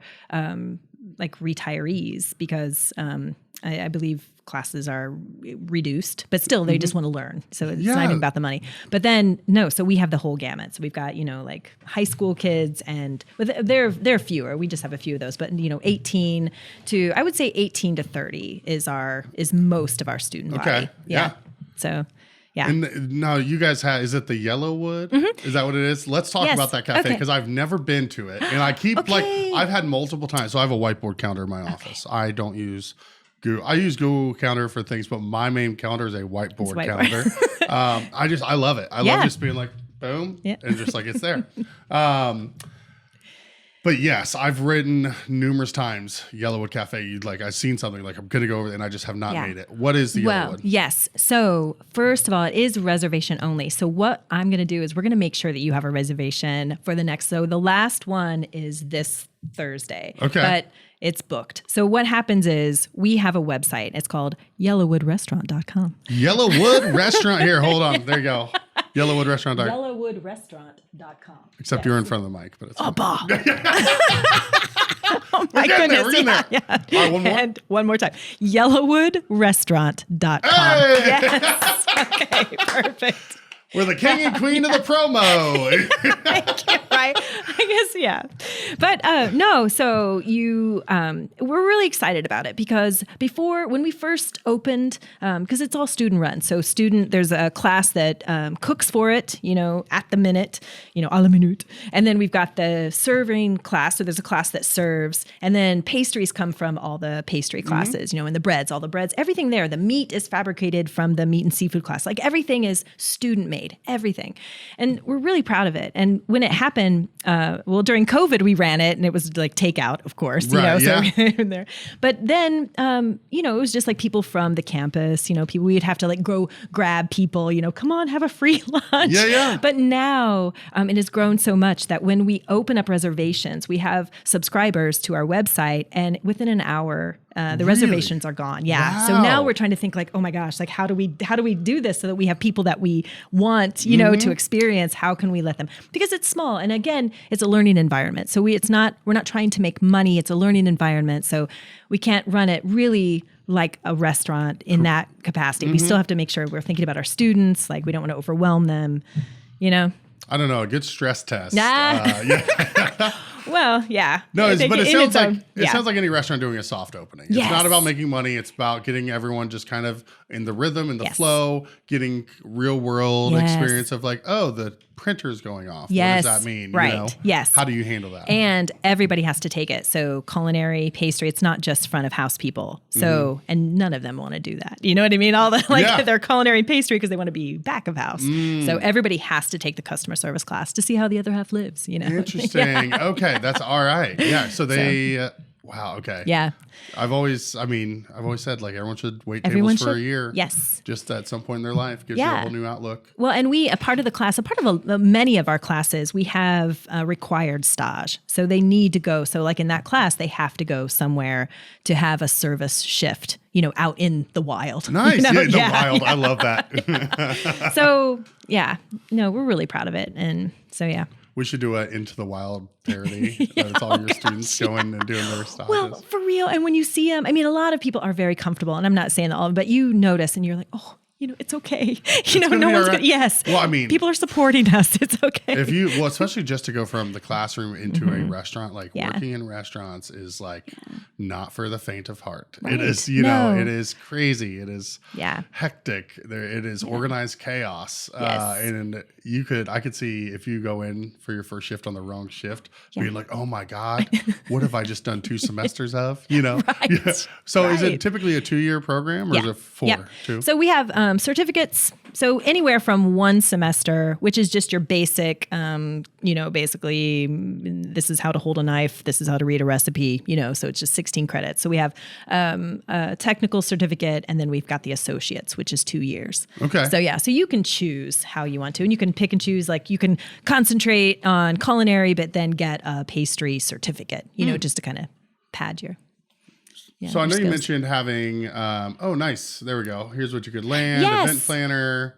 like retirees because I believe classes are reduced, but still they just want to learn. So it's not even about the money. But then so we have the whole gamut. So we've got, like high school kids and they're fewer. We just have a few of those, but 18 to 30 is most of our student body. Yeah. So yeah. And now you guys is it the Yellowwood? Is that what it is? Let's talk about that cafe because I've never been to it. And I keep I've had multiple times. So I have a whiteboard counter in my office. I don't use Google. I use Google Calendar for things, but my main calendar is a whiteboard calendar. I love it. I love just being like, boom, and just like it's there. But yes, I've written numerous times Yellowwood Cafe. I've seen something like I'm going to go over there and I just have not made it. What is the Yellowwood? Yes. So first of all, it is reservation only. So what I'm going to do is we're going to make sure that you have a reservation for the next. So the last one is this Thursday. Okay. But it's booked. So what happens is we have a website. It's called yellowwoodrestaurant.com. Yellowwood Restaurant. Here, hold on. There you go. Yellowwoodrestaurant.com. Yellowwoodrestaurant.com. Except you're in front of the mic, but it's oh my goodness. We're in there. Yeah. All right, one more. And one more time. Yellowwoodrestaurant.com. Hey! Yes. Okay, perfect. We're the king and queen of the promo. Thank you, right? I guess, yeah. But no, so we're really excited about it because when we first opened, because it's all student run. So there's a class that cooks for it, at the minute, à la minute. And then we've got the serving class. So there's a class that serves. And then pastries come from all the pastry classes, and the breads, all the breads, everything there. The meat is fabricated from the meat and seafood class. Like everything is student made. Everything. And we're really proud of it. And when it happened, during COVID, we ran it and it was like takeout, of course, there. But then, it was just like people from the campus, people, we'd have to like go grab people, come on, have a free lunch. Yeah. But now it has grown so much that when we open up reservations, we have subscribers to our website and within an hour, the reservations are gone. Yeah. Wow. So now we're trying to think like, oh my gosh, like how do we do this so that we have people that we want, to experience? How can we let them? Because it's small. And again, it's a learning environment. So we're not trying to make money. It's a learning environment. So we can't run it really like a restaurant in that capacity. We still have to make sure we're thinking about our students. Like we don't want to overwhelm them, I don't know, a good stress test. Well, yeah. No, but it sounds like any restaurant doing a soft opening. It's not about making money. It's about getting everyone just kind of in the rhythm and the flow, getting real world experience of like, oh, the printer's going off. Yes. What does that mean? Right. Yes. How do you handle that? And everybody has to take it. So culinary, pastry, it's not just front of house people. So, and none of them want to do that. You know what I mean? All the they're culinary pastry because they want to be back of house. So everybody has to take the customer service class to see how the other half lives, Interesting. Okay. That's all right. Yeah. So they, wow. Okay. Yeah. I've always said like everyone should wait tables for a year. Yes. Just at some point in their life gives you a whole new outlook. Well, and a part of many of our classes, we have required stage. So they need to go. So like in that class, they have to go somewhere to have a service shift, out in the wild. Nice. The wild. Yeah. I love that. So yeah, no, we're really proud of it. And so, yeah. We should do a Into the Wild parody. That it's all your students going and doing their stuff. Well, for real. And when you see them, I mean, a lot of people are very comfortable, and I'm not saying all, but you notice and you're like, oh, it's okay. No one's going to, yes. Well, I mean, people are supporting us. It's okay. Especially just to go from the classroom into a restaurant, like working in restaurants is like not for the faint of heart. Right. It is, it is crazy. It is hectic. It is organized chaos. And I could see if you go in for your first shift on the wrong shift, being like, oh my God, what have I just done 2 semesters of? Right. So is it typically a 2-year program or is it 4? Yeah. 2? So we have certificates. So anywhere from 1 semester, which is just your basic, basically this is how to hold a knife. This is how to read a recipe, so it's just 16 credits. So we have a technical certificate, and then we've got the associates, which is 2 years. Okay. So you can choose how you want to, and you can pick and choose, like you can concentrate on culinary, but then get a pastry certificate, just to kind of pad your so I know you mentioned having, nice. There we go. Here's what you could land, event planner,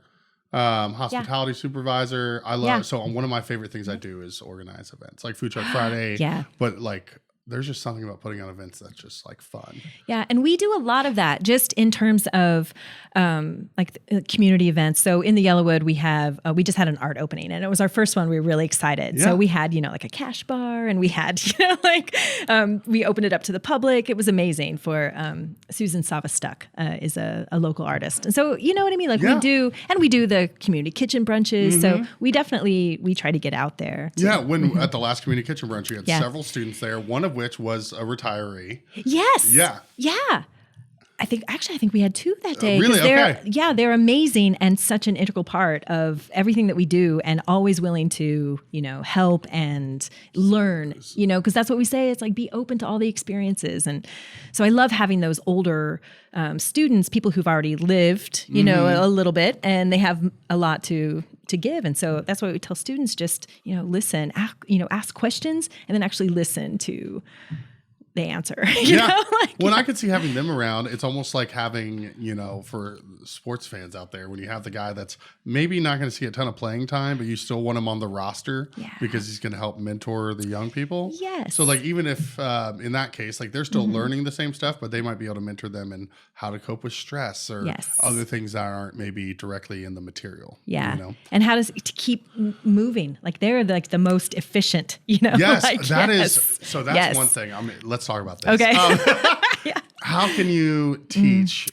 hospitality supervisor. I love, so one of my favorite things I do is organize events like Food Truck Friday. But like, there's just something about putting on events that's just like fun. Yeah. And we do a lot of that just in terms of community events. So in the Yellowwood, we just had an art opening, and it was our first one. We were really excited. So we had, like a cash bar, and we had, we opened it up to the public. It was amazing for Susan Savastuck is a local artist. And so, you know what I mean? Like we do the community kitchen brunches. So we try to get out there. When at the last community kitchen brunch, you had several students there, one of which was a retiree. Yes. Yeah. I think we had 2 that day. Really? Okay. They're amazing and such an integral part of everything that we do, and always willing to, help and learn, because that's what we say. It's like, be open to all the experiences. And so I love having those older students, people who've already lived, a little bit, and they have a lot to give. And so that's why we tell students, just, listen, ask questions, and then actually listen to the answer. When I could see having them around, it's almost like having, for sports fans out there, when you have the guy that's maybe not going to see a ton of playing time, but you still want him on the roster because he's going to help mentor the young people. Yes. So like, even if in that case, like they're still learning the same stuff, but they might be able to mentor them in how to cope with stress or other things that aren't maybe directly in the material. And how to keep moving. Like they're like the most efficient, Yes, that's one thing. I mean, let's talk about this. Okay. How can you teach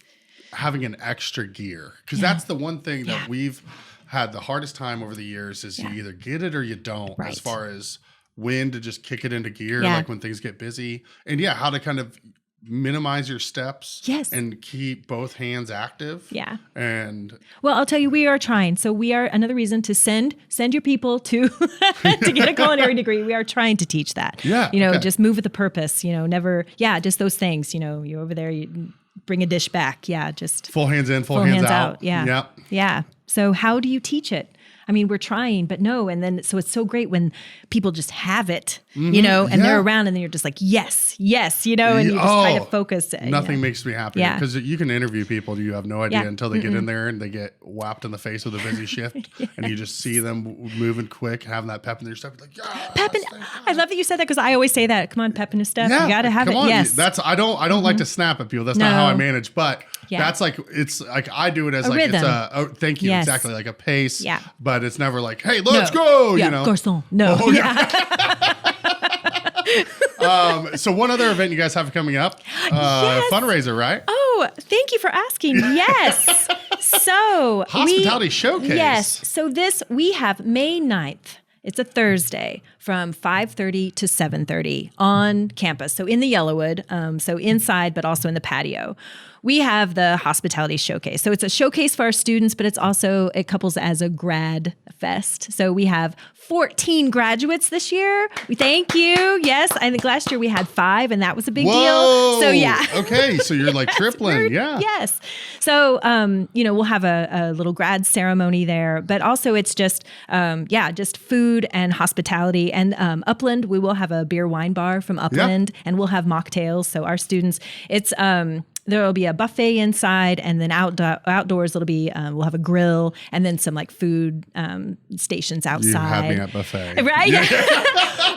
having an extra gear? Because that's the one thing that we've had the hardest time over the years is you either get it or you don't, as far as when to just kick it into gear, like when things get busy. And how to kind of minimize your steps and keep both hands active. And well, I'll tell you, we are trying. So we are another reason to send your people to to get a culinary degree. We are trying to teach that. Just move with a purpose, never just those things, you're over there, you bring a dish back. Just full hands in, full hands out. Yeah. So how do you teach it? I mean, we're trying, but no. And then, so it's so great when people just have it, and they're around, and then you're just like, yes, and you just try to focus. Nothing makes me happier because you can interview people. You have no idea until they get in there and they get whapped in the face with a busy shift, and you just see them moving quick, having that pep in their step. Like, pep in, I love that you said that, because I always say that. Come on, pep in your step. You got to have it. Yes. I don't like to snap at people. That's not how I manage, but that's like, it's like, I do it as like, rhythm. It's thank you. Exactly. Like a pace. But it's never like, hey, let's go. Garçon. No. So one other event you guys have coming up, fundraiser, right? Oh, thank you for asking. Yes. So hospitality showcase. Yes. So we have May 9th. It's a Thursday from 5:30 to 7:30 on campus. So in the Yellowwood, so inside, but also in the patio. We have the hospitality showcase. So it's a showcase for our students, but it couples as a grad fest. So we have 14 graduates this year. We thank you. Yes, I think last year we had 5, and that was a big deal. So okay, so you're like tripling. Yes. So we'll have a little grad ceremony there, but also it's just just food and hospitality. And Upland, we will have a beer wine bar from Upland, and we'll have mocktails. So our students, it's there'll be a buffet inside, and then outdoors it'll be we'll have a grill and then some like food stations outside. You have me at buffet, right? Yeah.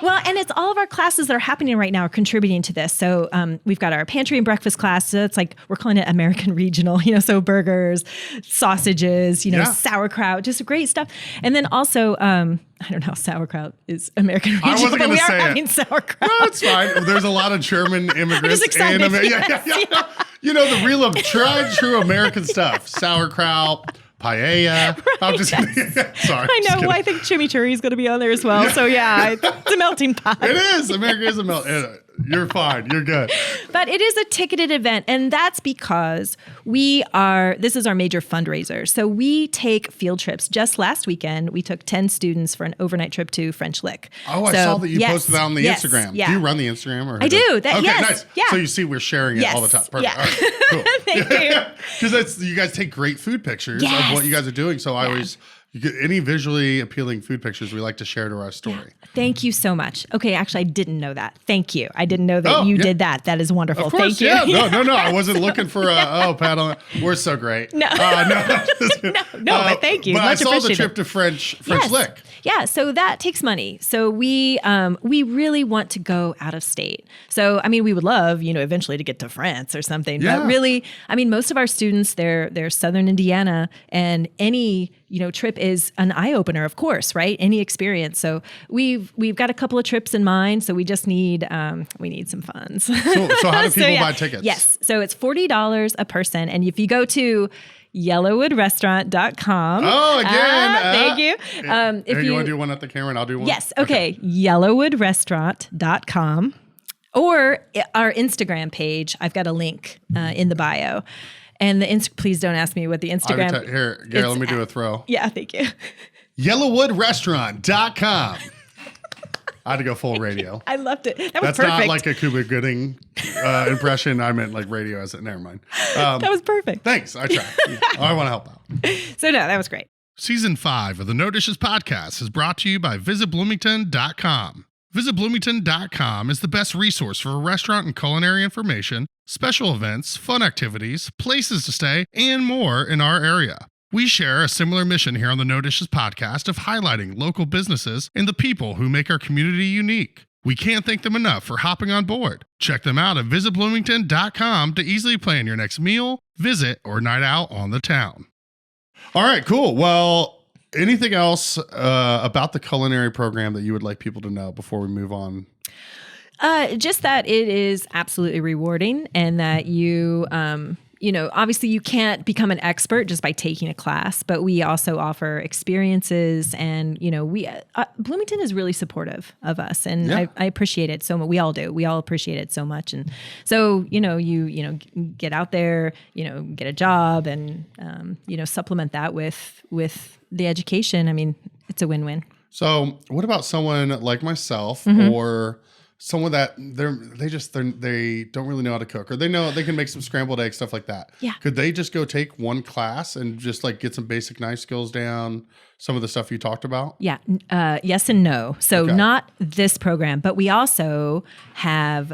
Well, and it's all of our classes that are happening right now are contributing to this. So we've got our pantry and breakfast class. So it's like we're calling it American regional. So burgers, sausages, sauerkraut, just great stuff. And then also, I don't know how sauerkraut is American regional. I wasn't going to say having sauerkraut. No, it's fine. There's a lot of German immigrants excited. in America. Yeah. The real tried true American stuff: sauerkraut, paella. Right. I'm just sorry. I know. Well, I think chimichurri is going to be on there as well. So it's a melting pot. It is. America is a melting. You're fine. You're good. But it is a ticketed event, and that's because this is our major fundraiser. So we take field trips. Just last weekend, we took 10 students for an overnight trip to French Lick. Oh, I saw that you posted that on the Instagram. Yeah. Do you run the Instagram? Or I do. Okay, nice. Yeah. So you see we're sharing it all the time. Perfect. Yeah. All right, cool. Thank you. Because you guys take great food pictures of what you guys are doing. So I always... any visually appealing food pictures we like to share to our story. Thank you so much. Okay, actually, I didn't know that. Thank you. I didn't know that you did that. That is wonderful. Of course, Thank you. Yeah. No. I wasn't looking for pat on it. We're so great. No. No, but thank you. But Much I saw appreciated. the trip to French Lick. Yeah, so that takes money. So we really want to go out of state. So, I mean, we would love, eventually to get to France or something. Yeah. But really, I mean, most of our students, they're Southern Indiana, and any trip is an eye-opener, of course, right? Any experience. So we've got a couple of trips in mind. So we just need some funds. So how do people buy tickets? Yes. So it's $40 a person. And if you go to yellowwoodrestaurant.com. Oh, again. Thank you. If you want to do one at the camera and I'll do one? Yes. Okay. Yellowwoodrestaurant.com or our Instagram page. I've got a link in the bio. And please don't ask me what the Instagram... Here, Gary, let me do a throw. Yeah, thank you. Yellowwoodrestaurant.com. I had to go full radio. I loved it. That was That's perfect. not like a Cuba Gooding impression. I meant like radio as it. Never mind. That was perfect. Thanks. I tried. I want to help out. So no, that was great. Season 5 of the No Dishes podcast is brought to you by VisitBloomington.com. VisitBloomington.com is the best resource for restaurant and culinary information, special events, fun activities, places to stay, and more in our area. We share a similar mission here on the No Dishes podcast of highlighting local businesses and the people who make our community unique. We can't thank them enough for hopping on board. Check them out at visitbloomington.com to easily plan your next meal, visit, or night out on the town. All right, cool. Well, anything else about the culinary program that you would like people to know before we move on? Just that it is absolutely rewarding, and that you obviously you can't become an expert just by taking a class, but we also offer experiences, and, Bloomington is really supportive of us, and I appreciate it so much. We all do. We all appreciate it so much. And so, you get out there, get a job, and, supplement that with the education. I mean, it's a win-win. So what about someone like myself or someone that they don't really know how to cook, or they know they can make some scrambled eggs, stuff like that? Yeah. Could they just go take one class and just like get some basic knife skills down, some of the stuff you talked about? Yeah. Yes and no. So not this program, but we also have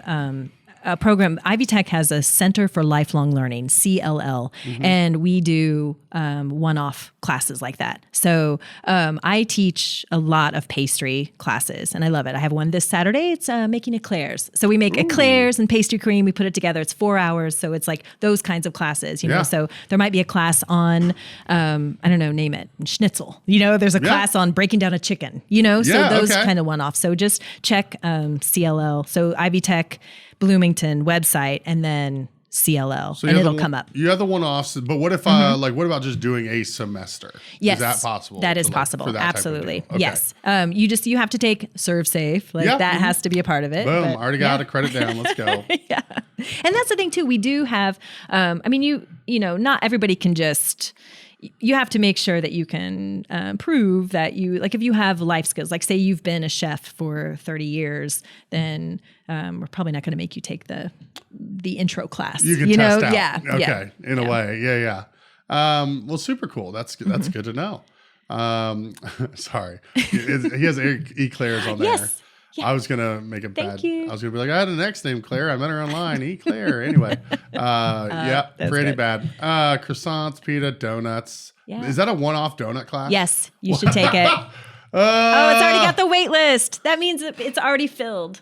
a program. Ivy Tech has a Center for Lifelong Learning, CLL, and we do one-off classes like that. So I teach a lot of pastry classes, and I love it. I have one this Saturday. It's making eclairs. So we make eclairs and pastry cream. We put it together. It's 4 hours. So it's like those kinds of classes, know. So there might be a class on, I don't know, name it, schnitzel. There's a class on breaking down a chicken, so those kind of one-offs. So just check CLL. So Ivy Tech Bloomington website, and then CLL, so and it'll come up. You have the one-offs, but what if what about just doing a semester? Yes, is that possible? That is possible. Absolutely. Okay. Yes. You have to take Serve Safe. That has to be a part of it. Boom. Already got a credit down. Let's go. Yeah. And that's the thing too. We do have. Not everybody can just. You have to make sure that you can prove that if you have life skills, like say you've been a chef for 30 years, then we're probably not going to make you take the intro class. You can test out. Yeah. Okay. In a way. Yeah. Well, super cool. That's good to know. Sorry. He has eclairs on there. Yes. Yeah. I was gonna make it bad. you. I was gonna be like, I had an ex named Claire. I met her online. Claire. Anyway, yeah, pretty good. bad. Croissants, pita, donuts. Yeah. Is that a one-off donut class? Yes, you should take it. Oh, it's already got the wait list. That means it's already filled.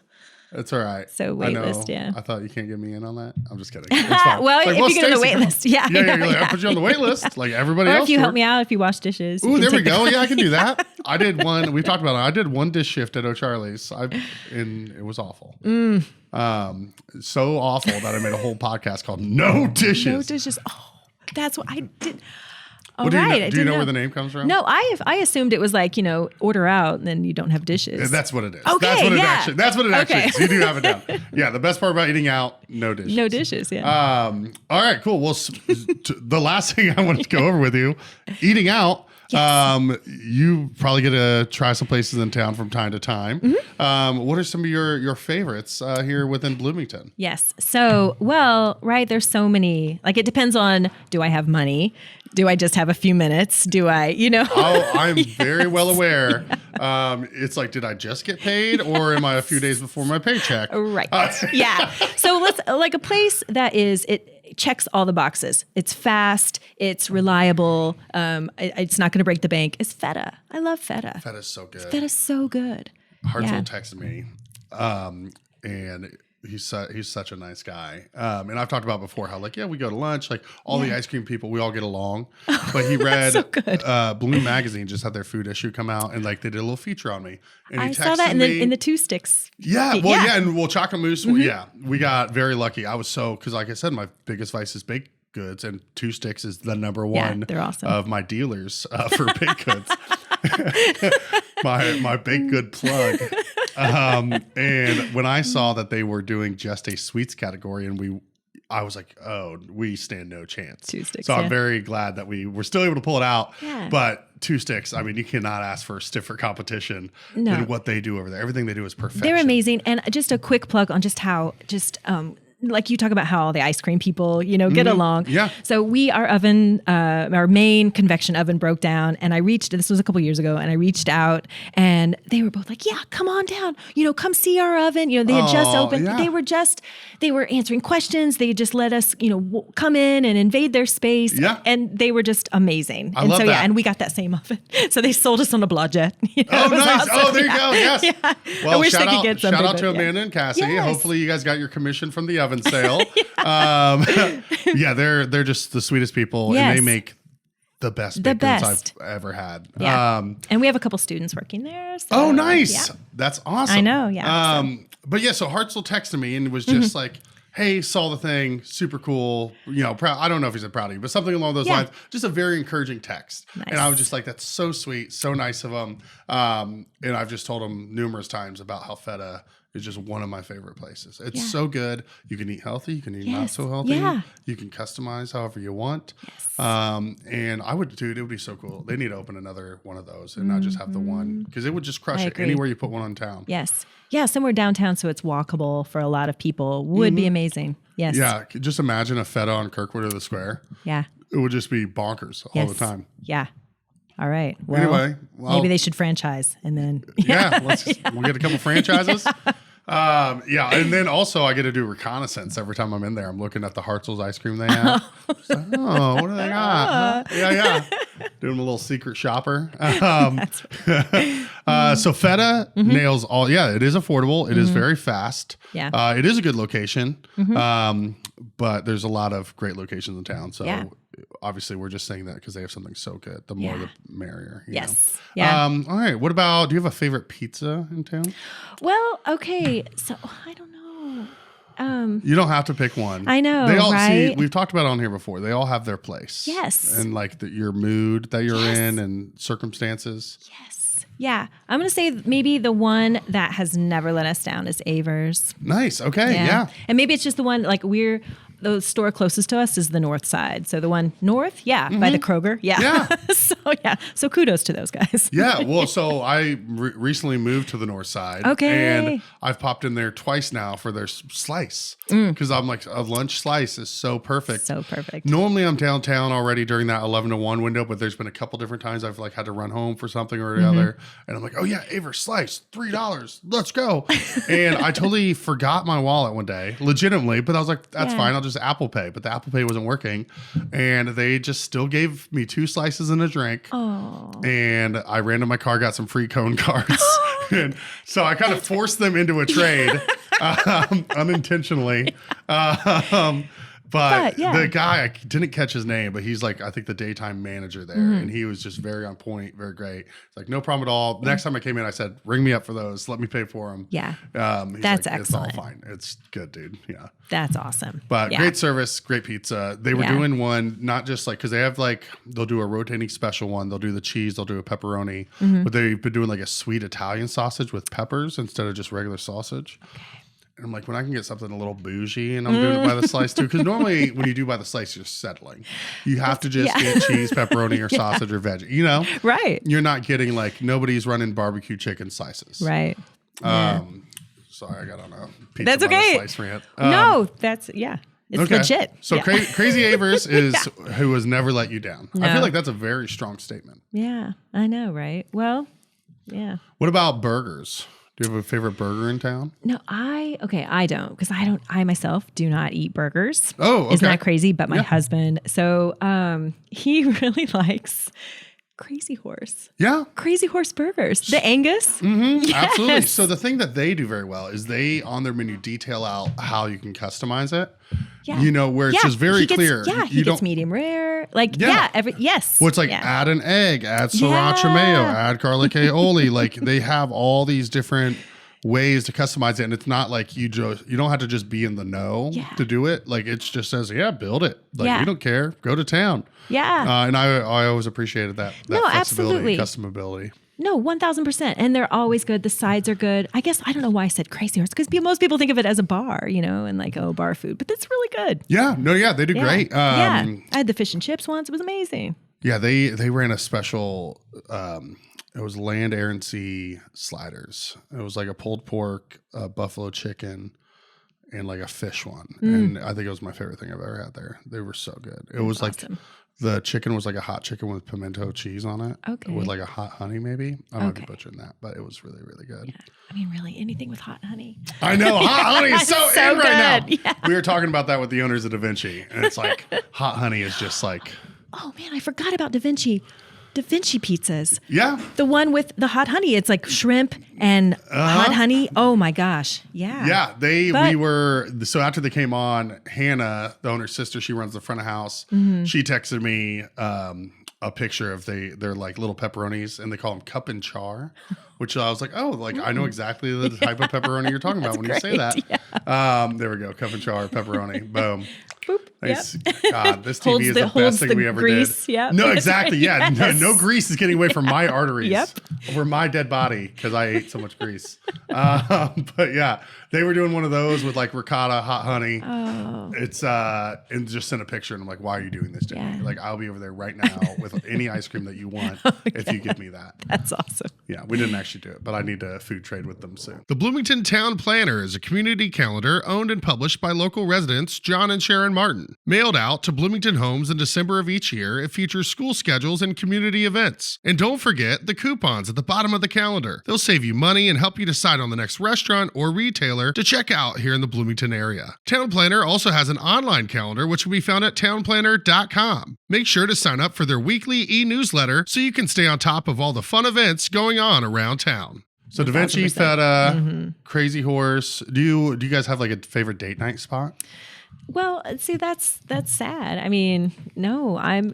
It's all right. So wait list, yeah. I thought you can't get me in on that. I'm just kidding. It's fine. Well, It's like, if you get on the Stacy, wait list, yeah. You're like, I put you on the wait list, like everybody Or else. if you do. help me out, if you wash dishes. Ooh, there we go. Yeah, I can do that. I did one. We talked about it. I did one dish shift at O'Charlie's, and it was awful. So awful that I made a whole podcast called "No Dishes." No dishes. Oh, that's what I did. All Well, right. do you know where the name comes from? No, I assumed it was like, order out and then you don't have dishes. That's what it is. Okay, that's what it yeah. actually. That's what it actually Okay. is. You do have it down. Yeah, the best part about eating out, no dishes. No dishes, yeah. All right, cool. Well, the last thing I wanted to go over with you, eating out. Yes. You probably get to try some places in town from time to time. Mm-hmm. What are some of your favorites here within Bloomington? Yes. So, right, there's so many. Like, it depends on, do I have money? Do I just have a few minutes? Do I, Oh, I'm very well aware. It's like, did I just get paid or am I a few days before my paycheck? Right. Yeah. So let's like a place that it checks all the boxes. It's fast. It's reliable. It's not going to break the bank. It's feta. I love feta. Feta's so good. Feta's so good. Hartzell texted me, and he's such a nice guy. And I've talked about before how we go to lunch, like all the ice cream people, we all get along. But he read so good. Bloom Magazine just had their food issue come out, and they did a little feature on me. And he I saw that in the two sticks. Yeah, and Chocolate Mousse. We got very lucky. I was because like I said, my biggest vice is baked goods, and Two Sticks is the number one they're awesome. of my dealers for baked goods. my baked good plug. And when I saw that they were doing just a sweets category, and I was like, oh, we stand no chance. Two Sticks. So I'm very glad that we were still able to pull it out. Yeah. But Two Sticks, I mean, you cannot ask for a stiffer competition than what they do over there. Everything they do is perfection. They're amazing. And just a quick plug on just how like you talk about how all the ice cream people, get along. Yeah. So our main convection oven broke down, and this was a couple years ago, and I reached out, and they were both like, yeah, come on down, come see our oven. They had just opened. Yeah. They were answering questions. They just let us, come in and invade their space. Yeah. And they were just amazing. I love that. and we got that same oven. So they sold us on a blah jet. Oh, nice. Awesome. Oh, there you go. Yes. Yeah. Well, I wish they shout could out, get something. shout out to but Amanda and Cassie. Yes. Hopefully you guys got your commission from the oven sale. They're just the sweetest people, Yes. and they make the best baked goods I've ever had. Yeah. And we have a couple students working there. So, Oh, nice. yeah. That's awesome. I know, yeah. But yeah, so Hartzell texted me and was just like, hey, saw the thing, super cool. Proud. I don't know if he said proud of you, but something along those lines. Just a very encouraging text. Nice. And I was just like, that's so sweet, so nice of him. And I've just told him numerous times about how feta is just one of my favorite places. It's so good. You can eat healthy. You can eat not so healthy. Yeah. You can customize however you want. Yes. And it would be so cool. They need to open another one of those and not just have the one, because it would just crush it agree. anywhere you put one in town. Yes. Yeah, somewhere downtown so it's walkable for a lot of people would be amazing. Yes. Yeah, just imagine a feta on Kirkwood or the Square. Yeah. It would just be bonkers all the time. Yeah. All right. Well, Anyway, maybe they should franchise and then. We'll get a couple franchises. And then also I get to do reconnaissance every time I'm in there. I'm looking at the Hartzell's ice cream they have. Just like, what do they got? Yeah. Doing a little secret shopper. So feta nails all. Yeah, it is affordable. It is very fast. Yeah. It is a good location. But there's a lot of great locations in town. So obviously we're just saying that because they have something so good. The more the merrier. You know? Yeah. All right. What about, do you have a favorite pizza in town? Well, okay. So I don't know. You don't have to pick one. I know, They all right? we've talked about it on here before. They all have their place. Yes. And like your mood that you're in and circumstances. Yes. Yeah. I'm going to say maybe the one that has never let us down is Avers. Nice. Okay. Yeah. And maybe it's just the one, like the store closest to us is the north side. So the one north, by the Kroger. Yeah. Yeah. So Oh, yeah. So kudos to those guys. Yeah, well, so I recently moved to the north side. Okay. And I've popped in there twice now for their slice. Because I'm like, a lunch slice is so perfect. So perfect. Normally I'm downtown already during that 11 to 1 window, but there's been a couple different times I've like had to run home for something or the other. And I'm like, oh yeah, Aver slice, $3. Let's go. And I totally forgot my wallet one day, legitimately, but I was like, that's fine. I'll just Apple Pay. But the Apple Pay wasn't working. And they just still gave me 2 slices and a drink. Oh. And I ran to my car, got some free cone cards. And so I kind of forced them into a trade unintentionally. But the guy, I didn't catch his name, but he's like, I think the daytime manager there. And he was just very on point, very great. It's like, no problem at all. The next time I came in, I said, ring me up for those. Let me pay for them. Yeah. He's That's like, excellent. It's all fine. It's good, dude. Yeah. That's awesome. But great service, great pizza. They were doing one, not just like, because they have like, they'll do a rotating special one. They'll do the cheese, they'll do a pepperoni. But they've been doing like a sweet Italian sausage with peppers instead of just regular sausage. Okay. And I'm like, when I can get something a little bougie and I'm doing it by the slice too. Because normally when you do by the slice, you're settling. You have to just get cheese, pepperoni, or sausage or veggie. You know? Right. You're not getting like, nobody's running barbecue chicken slices. Right. Sorry, I got on a pizza That's by the okay. slice rant. No, that's, it's legit. So Crazy Avers is who has never let you down. No. I feel like that's a very strong statement. Yeah, I know, right? Well, yeah. What about burgers? Do you have a favorite burger in town? No, I don't, because I myself do not eat burgers. Oh, okay. Isn't that crazy? But my husband, so he really likes Crazy Horse. Yeah. Crazy Horse burgers. The Angus. Yes. Absolutely. So the thing that they do very well is they, on their menu, detail out how you can customize it. Yeah. You know, where it's just very clear. Yeah, he gets medium rare. Like, yes. Well, it's like add an egg, add sriracha mayo, add garlic aioli. Like they have all these different ways to customize it. And it's not like you don't have to just be in the know to do it. Like it just says, build it. Like we don't care. Go to town. Yeah. And I always appreciated that flexibility, absolutely. customability. No, 1,000%. And they're always good. The sides are good. I guess, I don't know why I said Crazy Horse, because most people think of it as a bar, and like, bar food, but that's really good. Yeah. No, they do great. I had the fish and chips once. It was amazing. Yeah. They ran a special, it was land, air, and sea sliders. It was like a pulled pork, buffalo chicken, and like a fish one. And I think it was my favorite thing I've ever had there. They were so good. It was awesome. Like the chicken was like a hot chicken with pimento cheese on it. Okay. With like a hot honey, maybe. I might be butchering that, but it was really, really good. Yeah. I mean, really, anything with hot honey. I know. Hot honey is so in good. Right now. Yeah. We were talking about that with the owners of Da Vinci. And it's like, hot honey is just like. Oh, man, I forgot about Da Vinci. Da Vinci pizzas. Yeah. The one with the hot honey. It's like shrimp and hot honey. Oh my gosh. Yeah. Yeah. So after they came on, Hannah, the owner's sister, she runs the front of house. She texted me a picture of they're like little pepperonis and they call them cup and char, which I was like, oh, like I know exactly the type of pepperoni you're talking about when you say that. Yeah. There we go. Cup and char pepperoni. Boom. Boop. Nice. Yep. God, this TV is the best thing we ever grease, did. Yep. No, exactly. Yeah. Yes. No grease is getting away from my arteries over my dead body because I ate so much grease. But yeah, they were doing one of those with like ricotta, hot honey. Oh. It's and just sent a picture and I'm like, why are you doing this, Jenny? Yeah. Like I'll be over there right now with any ice cream that you want if you give me that. That's awesome. Yeah, we didn't actually do it, but I need to food trade with them soon. The Bloomington Town Planner is a community calendar owned and published by local residents John and Sharon Martin. Mailed out to Bloomington homes in December of each year, it features school schedules and community events. And don't forget the coupons at the bottom of the calendar. They'll save you money and help you decide on the next restaurant or retailer to check out here in the Bloomington area. Town Planner also has an online calendar which can be found at townplanner.com. Make sure to sign up for their weekly e-newsletter so you can stay on top of all the fun events going on around town. So Da Vinci, Feta, Crazy Horse. Do you guys have like a favorite date night spot? Well, see, that's sad. I mean, no,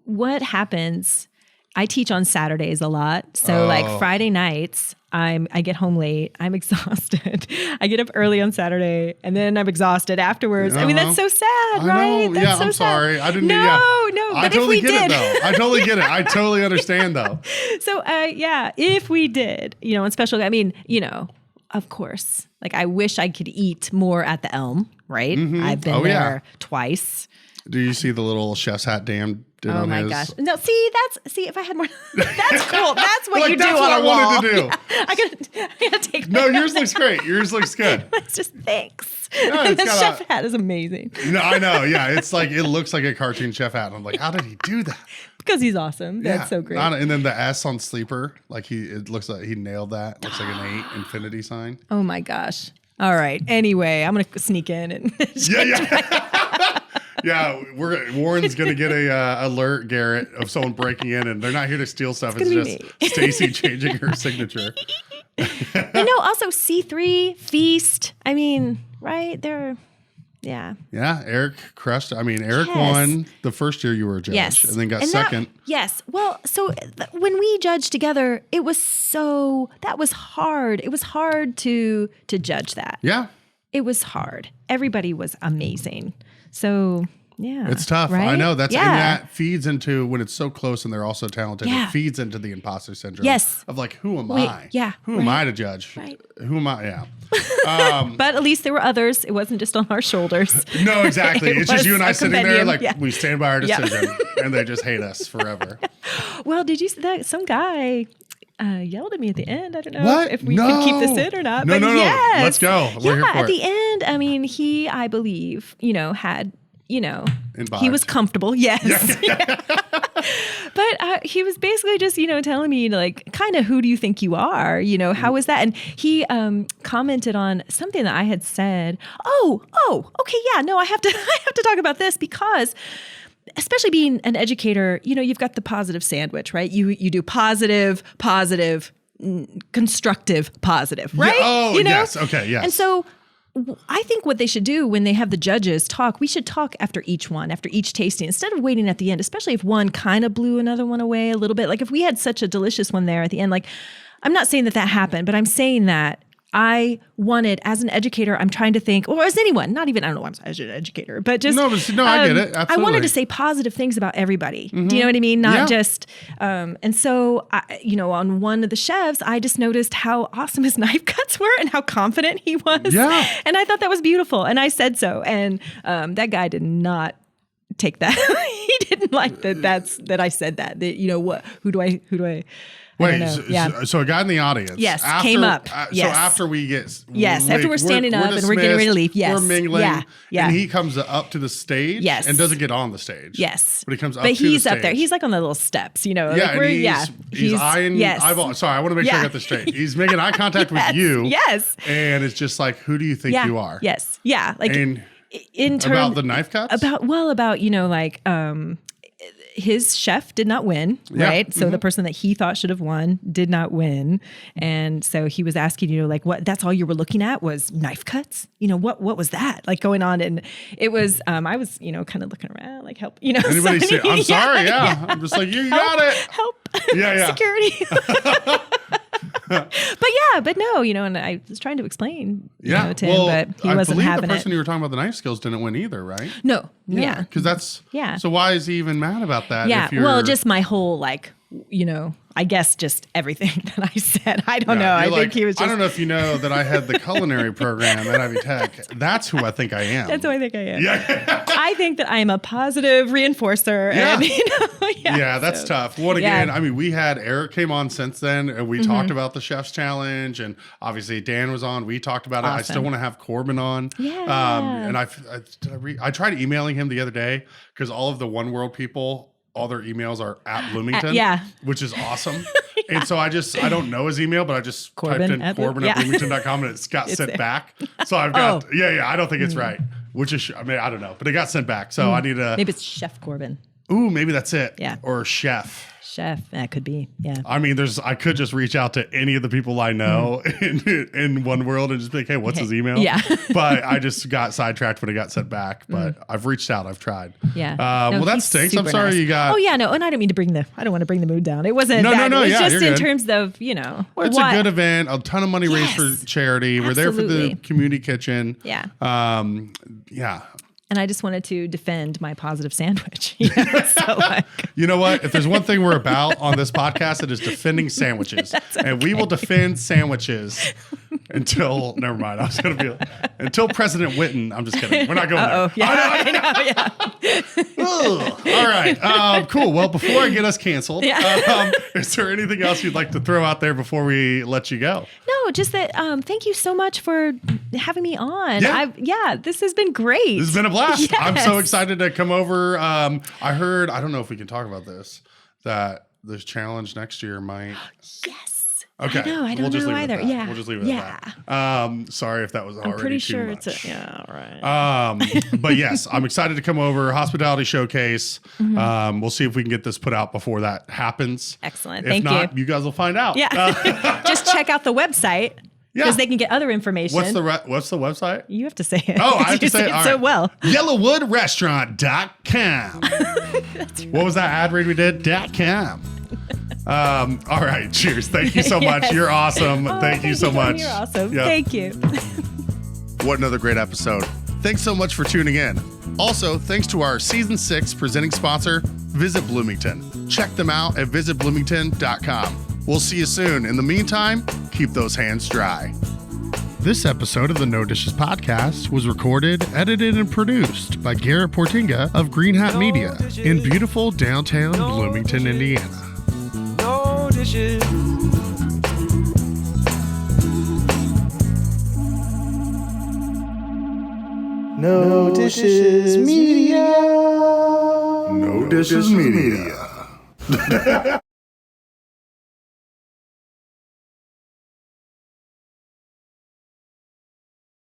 what happens, I teach on Saturdays a lot. So like Friday nights, I get home late. I'm exhausted. I get up early on Saturday and then I'm exhausted afterwards. I mean, that's so sad, right? That's so I'm sad. sorry. I didn't. No. I totally get it though. I totally get it. I totally understand though. So if we did, on special, I mean, of course, like I wish I could eat more at the Elm, right? I've been there twice. Do you see the little chef's hat Dan did Oh on my his? gosh! No, see if I had more, that's cool. That's what Like, you do that's on what a I wall. wanted to do. Yeah, I gotta take. No, yours looks great. Yours looks good. It's just thanks. No, it's This got chef a- hat is amazing No, I know. Yeah, it's like it looks like a cartoon chef hat. I'm like, how did he do that? because he's awesome. That's Yeah. so great. And then the S on sleeper, like it looks like he nailed that. Looks like an 8 infinity sign. Oh my gosh! All right. Anyway, I'm gonna sneak in and Yeah. Yeah, Warren's gonna get a alert, Garrett, of someone breaking in, and they're not here to steal stuff. It's gonna just be Stacy changing her signature. But no, also C3 Feast. I mean, right? Yeah. Yeah, Eric crushed. I mean, Eric Yes. won the first year you were a judge, Yes. and then got that- second. Yes. Well, so when we judged together, that was hard. It was hard to judge that. Yeah, It was hard. Everybody was amazing. So yeah. it's tough. I right? know and Yeah. that feeds into when it's so close and they're all so talented. Yeah. It feeds into the imposter syndrome. Yes. Of like, who am Wait, I? yeah, Who am right. I to judge? Right. Who am I? Yeah. But at least there were others. It wasn't just on our shoulders. No, exactly. It It's just was you and I a sitting there, compendium, like yeah. we stand by our Yeah. decision, and they just hate us forever. Well, did you see that? Some guy yelled at me at the end. I don't know What? if we could keep this in or not. No, but no, no. yes. Let's go. We're here for at it. the end, I mean, he, I believe, had, he Imbibed. was comfortable. Yes. But he was basically just, telling me like, kind of, who do you think you are? How is that? And he commented on something that I had said. Oh, okay, yeah, no, I have to talk about this because, especially being an educator, you've got the positive sandwich, right? You do positive, constructive, positive, right? Yeah. Oh, yes. Okay, yes. And so I think what they should do when they have the judges talk, we should talk after each tasting, instead of waiting at the end, especially if one kind of blew another one away a little bit. Like if we had such a delicious one there at the end, like I'm not saying that happened, but I'm saying that I wanted, as an educator, I'm trying to think, or as anyone, not even, I don't know why I'm as an educator, but just. No, I get it. Absolutely. I wanted to say positive things about everybody. Do you know what I mean? Not just, and so, on one of the chefs, I just noticed how awesome his knife cuts were and how confident he was. Yeah. And I thought that was beautiful. And I said so. And that guy did not take that. He didn't like that I said that. Who do I? I don't Wait, know. so a guy in the audience. Yes, came up. So Yes. after we get. Yes, after we're standing up and we're getting ready to leave. Yes. We're mingling. Yeah. And he comes up to the stage. Yes. And doesn't get on the stage. Yes. But he comes up But to the he's stage. up there. He's like on the little steps, Yeah, Like and he's eyeing. Yes. Sorry, I want to make sure I Yeah. got this straight. He's making eye contact with you. Yes. And it's just like, who do you think Yeah. you are? Yes. Yeah. Like And in terms about the knife cuts? his chef did not win, Yeah. right? So the person that he thought should have won did not win. And so he was asking, what, that's all you were looking at was knife cuts? What was that like going on? And it was, I was, kind of looking around like help, Anybody say, somebody- I'm sorry. Yeah. I'm just like, you got it. Help. Yeah. Security. but no, and I was trying to explain, to him, but he I wasn't believe having the person it. you were talking about the knife skills didn't win either, right? No. Yeah. Because that's. Yeah. So why is he even mad about that? Yeah. If you're, Well, just my whole, I guess just everything that I said. I don't know. you're I like, think he was just. I don't know if you know that I had the culinary program at Ivy Tech. That's who I think I am. That's who I think I am. Yeah. I think that I am a positive reinforcer. Yeah. And, Yeah, that's so- tough. Well, Yeah. again, I mean, we had Eric came on since then, and we talked about the Chef's Challenge, and obviously Dan was on. We talked about it. I still Awesome. want to have Corbin on. Yeah. And I tried emailing him the other day because all of the One World people, all their emails are at Bloomington, which is awesome. And so I don't know his email, but I just Corbin typed in at Corbin at Bloomington.com, and it's got It's sent there. back. So I've got, I don't think it's right, which is, I don't know, but it got sent back. So I need to, Maybe it's Chef Corbin. ooh, maybe that's it. Yeah. Or Chef. Chef. That could be. Yeah. I mean, I could just reach out to any of the people I know in One World and just be like, hey, what's his email? Yeah. But I just got sidetracked when it got sent back. But I've reached out. I've tried. Yeah. Well, that he's stinks. I'm super sorry nice. you got. Oh yeah, no, and I don't mean to I don't want to bring the mood down. It wasn't. No, that. no, It was yeah, just you're in good. terms of Well, it's a good event. A ton of money raised Yes. for charity. We're there for the Absolutely. community kitchen. Yeah. Yeah. And I just wanted to defend my positive sandwich. So like, You know what? If there's one thing we're about on this podcast, it is defending sandwiches. And we will defend sandwiches. until never mind. I was going to be until President Whitten. I'm just kidding. We're not going there. Yeah, I know. Yeah. Ugh. All right. Cool. Well, before I get us canceled, is there anything else you'd like to throw out there before we let you go? No, just that. Thank you so much for having me on. Yeah. This has been great. This has been a blast. Yes. I'm so excited to come over. I heard, I don't know if we can talk about this, that this challenge next year might. Yes. Okay. I know. I don't know either. Yeah. We'll just leave it at that. Sorry if that was already I'm pretty too sure much. right. But yes, I'm excited to come over. Hospitality Showcase. We'll see if we can get this put out before that happens. Excellent. If Thank not, you. you guys will find out. Yeah. Just check out the website. Yeah. Because they can get other information. What's the website? You have to say it. Oh, I have to you say it. it All so right. well. YellowwoodRestaurant.com. What was that ad read we did? .com. All right. Cheers. Thank you so much. You're awesome. Thank you so much. You're awesome. Yep. Thank you. What another great episode. Thanks so much for tuning in. Also, thanks to our Season 6 presenting sponsor, Visit Bloomington. Check them out at visitbloomington.com. We'll see you soon. In the meantime, keep those hands dry. This episode of the No Dishes Podcast was recorded, edited, and produced by Garrett Portinga of Green Hat Media in beautiful downtown Bloomington, Indiana. No dishes. No Dishes Media. No Dishes Media.